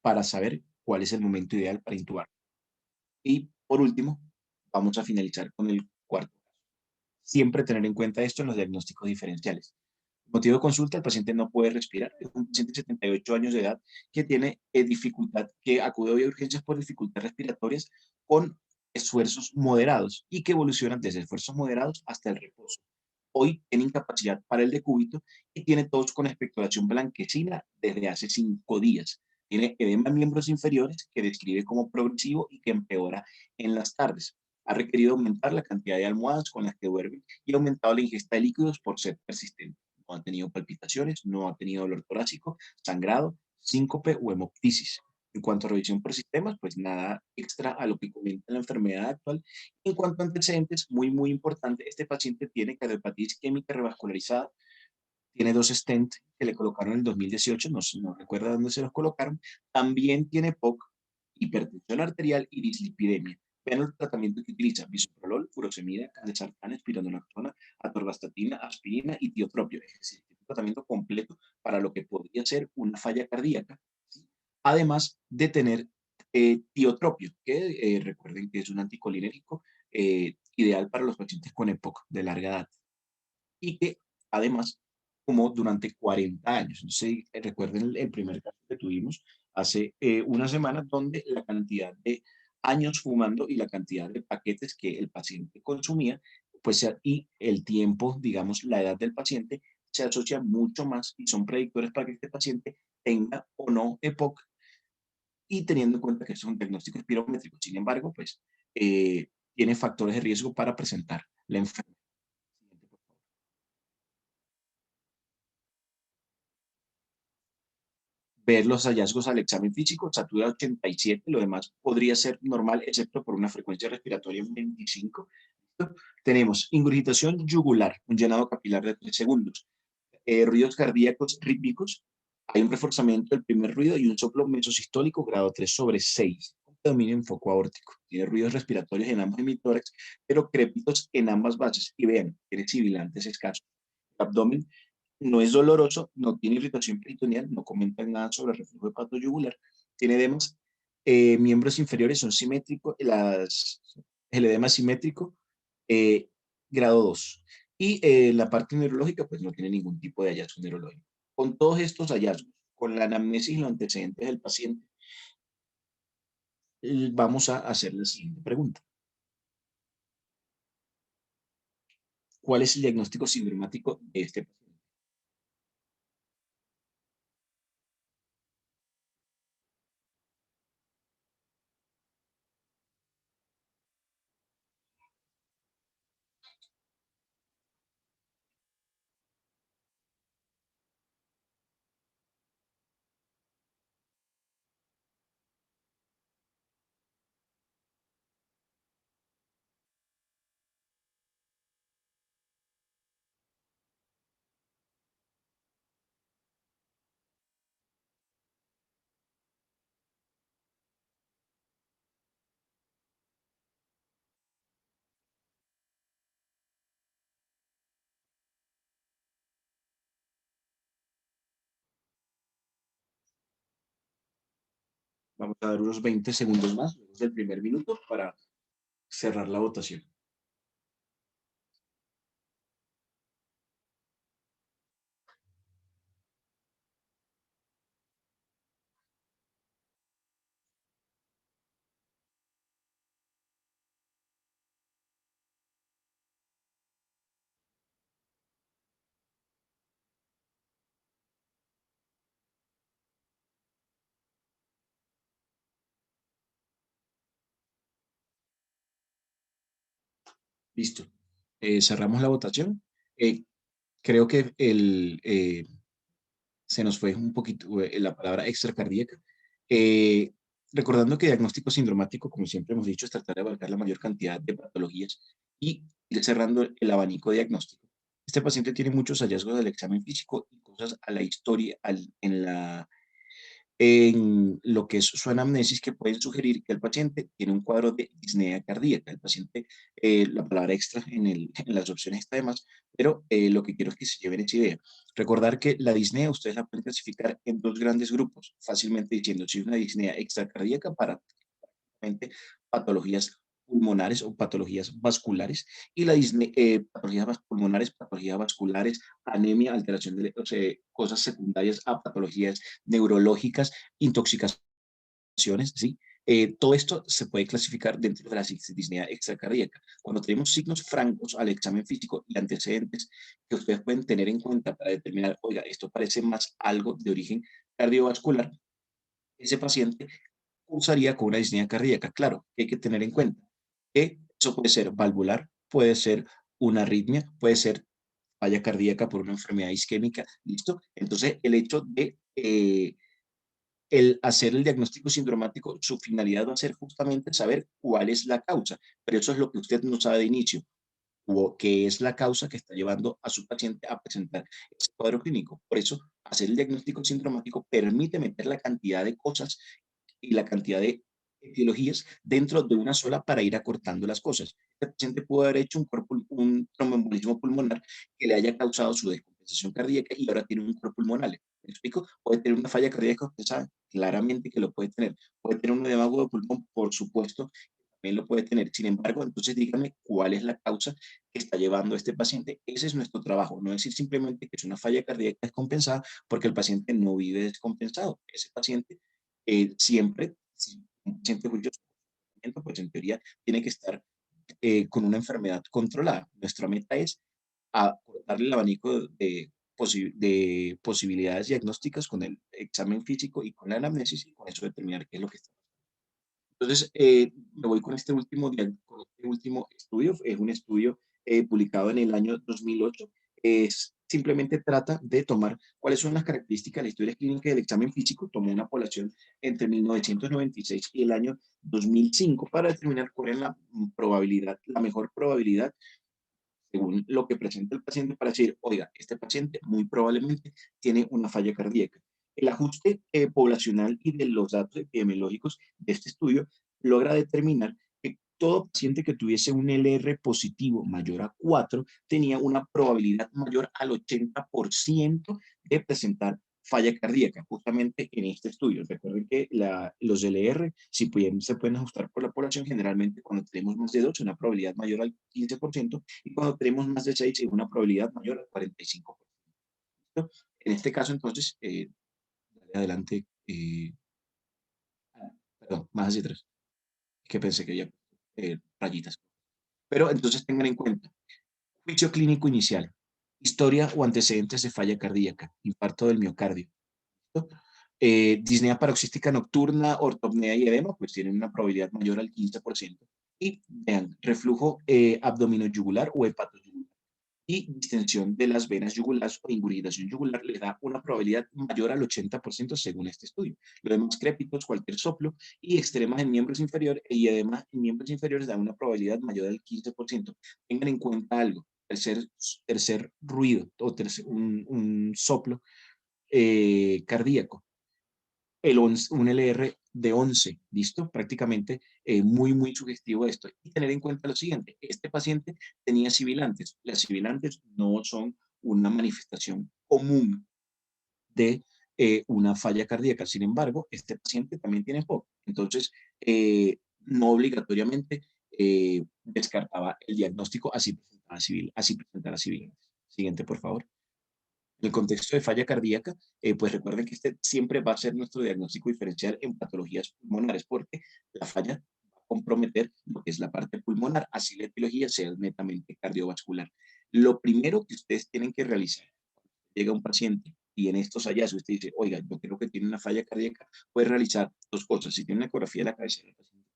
S1: para saber cuál es el momento ideal para intubar. Y por último, vamos a finalizar con el cuarto. Siempre tener en cuenta esto en los diagnósticos diferenciales. Motivo de consulta: el paciente no puede respirar. Es un paciente de 78 años de edad que tiene dificultad, que acude hoy a urgencias por dificultades respiratorias con esfuerzos moderados y que evolucionan desde esfuerzos moderados hasta el reposo. Hoy tiene incapacidad para el decúbito y tiene tos con expectoración blanquecina desde hace 5 días. Tiene edema en miembros inferiores que describe como progresivo y que empeora en las tardes. Ha requerido aumentar la cantidad de almohadas con las que duerme y ha aumentado la ingesta de líquidos por ser persistente. No ha tenido palpitaciones, no ha tenido dolor torácico, sangrado, síncope o hemoptisis. En cuanto a revisión por sistemas, pues nada extra a lo que comenta la enfermedad actual. En cuanto a antecedentes, muy importante, este paciente tiene cardiopatía isquémica revascularizada, tiene 2 stent que le colocaron en el 2018, no recuerda dónde se los colocaron. También tiene POC, hipertensión arterial y dislipidemia. Vean el tratamiento que utiliza: bisoprolol, furosemida, candesartana, espironolactona, atorvastatina, aspirina y tiotropio. Es decir, un tratamiento completo para lo que podría ser una falla cardíaca, ¿sí? Además de tener tiotropio, que recuerden que es un anticolinérgico ideal para los pacientes con EPOC de larga edad y que además, como durante 40 años, no sé, recuerden el primer caso que tuvimos hace una semana, donde la cantidad de años fumando y la cantidad de paquetes que el paciente consumía, pues y el tiempo, digamos, la edad del paciente, se asocia mucho más y son predictores para que este paciente tenga o no EPOC, y teniendo en cuenta que es un diagnóstico espirométrico. Sin embargo, pues tiene factores de riesgo para presentar la enfermedad. Ver los hallazgos al examen físico: estatura 87, lo demás podría ser normal, excepto por una frecuencia respiratoria en 25. Tenemos ingurgitación yugular, un llenado capilar de 3 segundos, ruidos cardíacos rítmicos, hay un reforzamiento del primer ruido y un soplo mesosistólico grado 3/6, un predominio en foco aórtico. Tiene ruidos respiratorios en ambos hemitórax, pero crépitos en ambas bases. Y vean, tiene sibilantes escasos. El abdomen no es doloroso, no tiene irritación peritoneal, no comentan nada sobre el reflujo hepatoyugular, tiene edemas, miembros inferiores son simétricos, el edema es simétrico, eh, grado 2. Y la parte neurológica, pues no tiene ningún tipo de hallazgo neurológico. Con todos estos hallazgos, con la anamnesis y los antecedentes del paciente, vamos a hacer la siguiente pregunta: ¿cuál es el diagnóstico sindromático de este paciente? Vamos a dar unos 20 segundos más, del primer minuto, para cerrar la votación. Listo. Cerramos la votación. Eh, Creo que se nos fue un poquito la palabra extracardíaca. Eh, Recordando que diagnóstico sindromático, como siempre hemos dicho, es tratar de abarcar la mayor cantidad de patologías y ir cerrando el abanico diagnóstico. Este paciente tiene muchos hallazgos del examen físico y cosas a la historia, en lo que es su anamnesis, que pueden sugerir que el paciente tiene un cuadro de disnea cardíaca. El paciente, la palabra extra en las opciones está de más, pero lo que quiero es que se lleven esa idea. Recordar que la disnea ustedes la pueden clasificar en 2 grandes grupos, fácilmente diciendo: si es una disnea extracardíaca para patologías pulmonares o patologías vasculares, y la disnea, patologías pulmonares, patologías vasculares, anemia, alteración de, o sea, cosas secundarias a patologías neurológicas, intoxicaciones, ¿sí? Todo esto se puede clasificar dentro de la disnea extracardíaca. Cuando tenemos signos francos al examen físico y antecedentes que ustedes pueden tener en cuenta para determinar, oiga, esto parece más algo de origen cardiovascular, ese paciente cursaría con una disnea cardíaca. Claro, hay que tener en cuenta que eso puede ser valvular, puede ser una arritmia, puede ser falla cardíaca por una enfermedad isquémica, ¿listo? Entonces, el hecho de el hacer el diagnóstico sindromático, su finalidad va a ser justamente saber cuál es la causa, pero eso es lo que usted no sabe de inicio, o qué es la causa que está llevando a su paciente a presentar ese cuadro clínico. Por eso, hacer el diagnóstico sindromático permite meter la cantidad de cosas y la cantidad de etiologías dentro de una sola para ir acortando las cosas. El paciente pudo haber hecho un tromboembolismo pulmonar que le haya causado su descompensación cardíaca y ahora tiene un coro pulmonar. ¿Me explico? Puede tener una falla cardíaca, usted sabe claramente que lo puede tener. Puede tener un edema agudo de pulmón, por supuesto, también lo puede tener. Sin embargo, entonces dígame cuál es la causa que está llevando a este paciente. Ese es nuestro trabajo, no decir simplemente que es una falla cardíaca descompensada porque el paciente no vive descompensado. Ese paciente siempre, si un paciente juicioso, pues en teoría tiene que estar con una enfermedad controlada. Nuestra meta es darle el abanico de posibilidades diagnósticas con el examen físico y con la anamnesis y con eso determinar qué es lo que está. Entonces, me voy con con este último estudio. Es un estudio publicado en el año 2008. Simplemente trata de tomar cuáles son las características de la historia clínica del examen físico. Tomó una población entre 1996 y el año 2005 para determinar cuál es la probabilidad, la mejor probabilidad según lo que presenta el paciente para decir, oiga, este paciente muy probablemente tiene una falla cardíaca. El ajuste poblacional y de los datos epidemiológicos de este estudio logra determinar que todo paciente que tuviese un LR positivo mayor a 4 tenía una probabilidad mayor al 80% de presentar falla cardíaca, justamente en este estudio. Recuerden que los LR, si se pueden ajustar por la población, generalmente cuando tenemos más de 2, una probabilidad mayor al 15%, y cuando tenemos más de 6, es una probabilidad mayor al 45%. En este caso, entonces, adelante, perdón, más hacia atrás, que pensé que había rayitas. Pero entonces tengan en cuenta, juicio clínico inicial, historia o antecedentes de falla cardíaca, infarto del miocardio. Disnea paroxística nocturna, ortopnea y edema, pues tienen una probabilidad mayor al 15%. Y vean, reflujo abdominojugulares o hepatoyugular y distensión de las venas yugulares o ingurgitación yugular le da una probabilidad mayor al 80% según este estudio. Lo demás, crépitos, cualquier soplo y extremas en miembros inferiores y edema en miembros inferiores da una probabilidad mayor al 15%. Tengan en cuenta algo, tercer ruido o un soplo cardíaco un LR de 11, ¿listo? Prácticamente muy sugestivo esto. Y tener en cuenta lo siguiente, este paciente tenía sibilantes. Las sibilantes no son una manifestación común de una falla cardíaca. Sin embargo, este paciente también tiene POC. Entonces, no obligatoriamente descartaba el diagnóstico así presentara sibilantes. Siguiente, por favor. En el contexto de falla cardíaca, pues recuerden que este siempre va a ser nuestro diagnóstico diferencial en patologías pulmonares, porque la falla va a comprometer lo que es la parte pulmonar, así la etiología sea netamente cardiovascular. Lo primero que ustedes tienen que realizar, llega un paciente y en estos hallazgos usted dice, oiga, yo creo que tiene una falla cardíaca, puede realizar dos cosas. Si tiene una ecografía de la cabeza del paciente,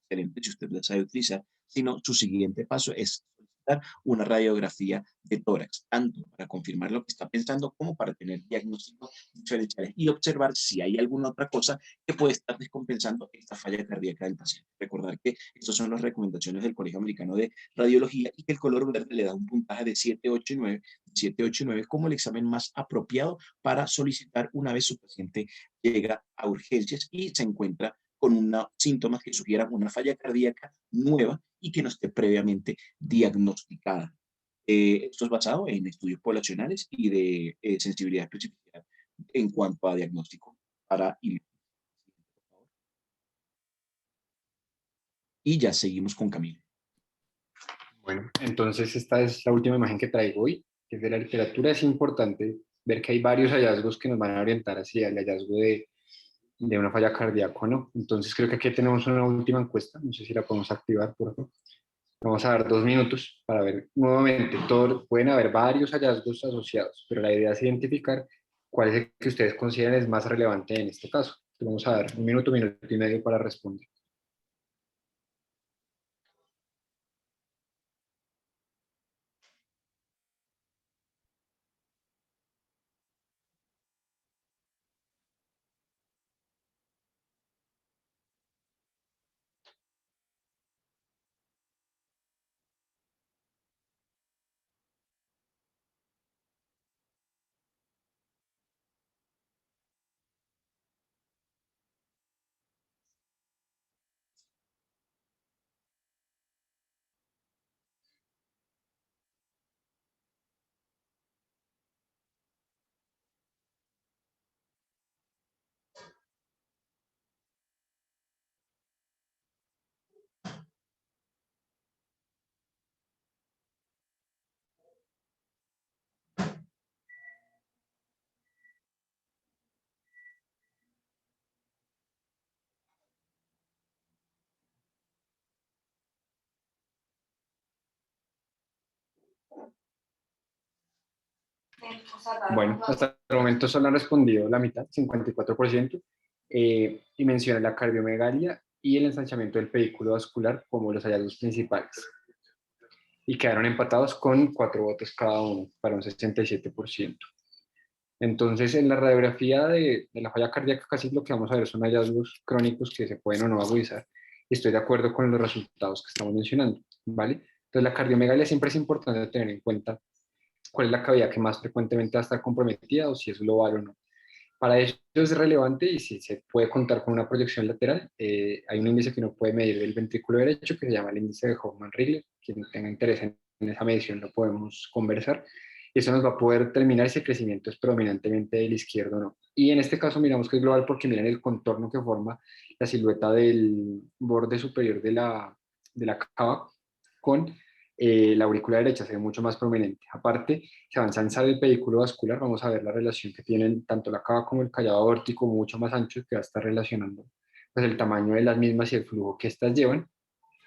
S1: excelente, si usted la sabe utilizar, sino su siguiente paso es solicitar una radiografía de tórax, tanto para confirmar lo que está pensando como para tener diagnósticos diferenciales y observar si hay alguna otra cosa que puede estar descompensando esta falla cardíaca del paciente. Recordar que estas son las recomendaciones del Colegio Americano de Radiología y que el color verde le da un puntaje de 7, 8 y 9, 7, 8 y 9 como el examen más apropiado para solicitar una vez su paciente llega a urgencias y se encuentra con síntomas que sugieran una falla cardíaca nueva y que no esté previamente diagnosticada. Esto es basado en estudios poblacionales y de sensibilidad y especificidad en cuanto a diagnóstico para y ya seguimos con Camilo.
S2: Bueno, entonces esta es la última imagen que traigo hoy, que es de la literatura. Es importante ver que hay varios hallazgos que nos van a orientar hacia el hallazgo de de una falla cardíaca o no. Entonces creo que aquí tenemos una última encuesta, no sé si la podemos activar, por favor. Vamos a dar 2 minutos para ver nuevamente. Pueden haber varios hallazgos asociados, pero la idea es identificar cuál es el que ustedes consideran es más relevante en este caso. Entonces, vamos a dar 1 minuto, 1 minuto y medio para responder. Bueno, hasta el momento solo han respondido la mitad, 54%, y menciona la cardiomegalia y el ensanchamiento del pedículo vascular como los hallazgos principales. Y quedaron empatados con 4 votos cada uno, para un 67%. Entonces, en la radiografía de la falla cardíaca, casi lo que vamos a ver son hallazgos crónicos que se pueden o no agudizar. Estoy de acuerdo con los resultados que estamos mencionando, ¿vale? Entonces, la cardiomegalia siempre es importante tener en cuenta cuál es la cavidad que más frecuentemente va a estar comprometida o si es global o no. Para ello es relevante y si se puede contar con una proyección lateral, hay un índice que uno puede medir del ventrículo derecho que se llama el índice de Hoffman-Rigler. Quien tenga interés en esa medición lo podemos conversar. Y eso nos va a poder determinar si el crecimiento es predominantemente del izquierdo o no. Y en este caso miramos que es global porque miren el contorno que forma la silueta del borde superior de la cava con la aurícula derecha, se ve mucho más prominente. Aparte, se va a ensanchar el pedículo vascular, vamos a ver la relación que tienen tanto la cava como el callado aórtico mucho más ancho, que va a estar relacionando pues, el tamaño de las mismas y el flujo que estas llevan.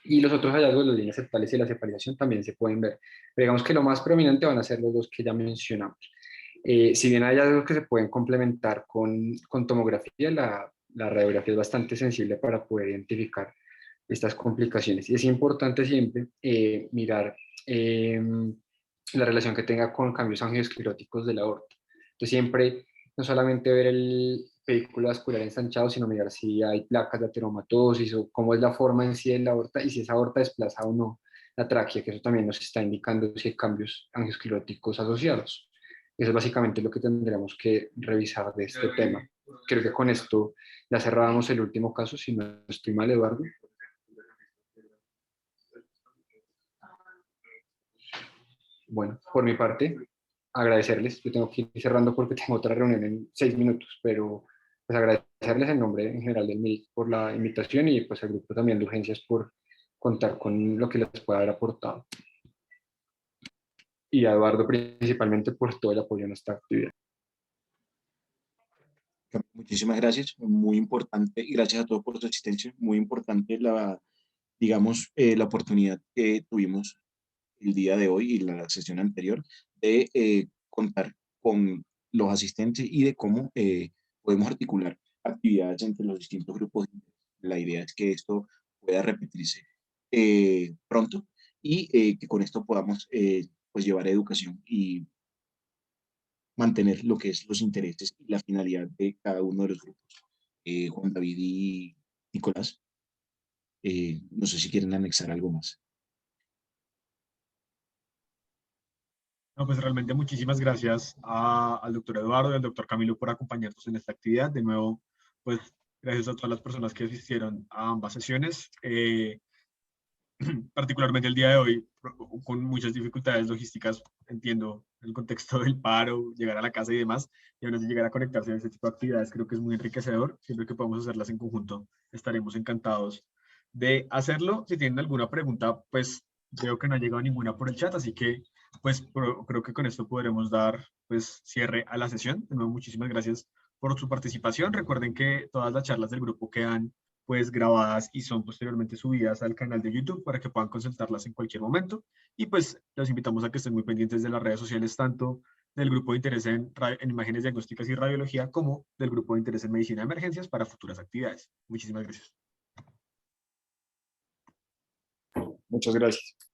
S2: Y los otros hallazgos, las líneas septales y la cepalización también se pueden ver. Pero digamos que lo más prominente van a ser los dos que ya mencionamos. Si bien hay hallazgos que se pueden complementar con tomografía, la radiografía es bastante sensible para poder identificar estas complicaciones. Y es importante siempre mirar la relación que tenga con cambios angioescleróticos de la aorta. Entonces siempre no solamente ver el pedículo vascular ensanchado, sino mirar si hay placas de ateromatosis o cómo es la forma en sí de la aorta y si esa aorta desplaza o no la tráquea, que eso también nos está indicando si hay cambios angioescleróticos asociados. Eso es básicamente lo que tendremos que revisar de este tema. Creo que con esto ya cerrábamos el último caso, si no estoy mal, Eduardo. Bueno, por mi parte, agradecerles. Yo tengo que ir cerrando porque tengo otra reunión en 6 minutos, pero pues agradecerles en nombre en general del MIR por la invitación y pues al grupo también de urgencias por contar con lo que les pueda haber aportado. Y a Eduardo principalmente por todo el apoyo en esta actividad.
S1: Muchísimas gracias, muy importante, y gracias a todos por su asistencia, muy importante digamos, la oportunidad que tuvimos el día de hoy y la sesión anterior de contar con los asistentes y de cómo podemos articular actividades entre los distintos grupos. La idea es que esto pueda repetirse pronto y que con esto podamos pues llevar educación y mantener lo que es los intereses y la finalidad de cada uno de los grupos. Juan David y Nicolás, no sé si quieren anexar algo más.
S3: No, pues realmente muchísimas gracias al doctor Eduardo y al doctor Camilo por acompañarnos en esta actividad. De nuevo, pues gracias a todas las personas que asistieron a ambas sesiones. Particularmente el día de hoy, con muchas dificultades logísticas, entiendo el contexto del paro, llegar a la casa y demás, y aún así llegar a conectarse a este tipo de actividades creo que es muy enriquecedor. Siempre que podamos hacerlas en conjunto, estaremos encantados de hacerlo. Si tienen alguna pregunta, pues veo que no ha llegado ninguna por el chat, así que pues creo que con esto podremos dar pues cierre a la sesión. De nuevo, muchísimas gracias por su participación. Recuerden que todas las charlas del grupo quedan pues grabadas y son posteriormente subidas al canal de YouTube para que puedan consultarlas en cualquier momento. Y pues los invitamos a que estén muy pendientes de las redes sociales, tanto del grupo de interés en imágenes diagnósticas y radiología, como del grupo de interés en medicina de emergencias para futuras actividades. Muchísimas gracias.
S2: Muchas gracias.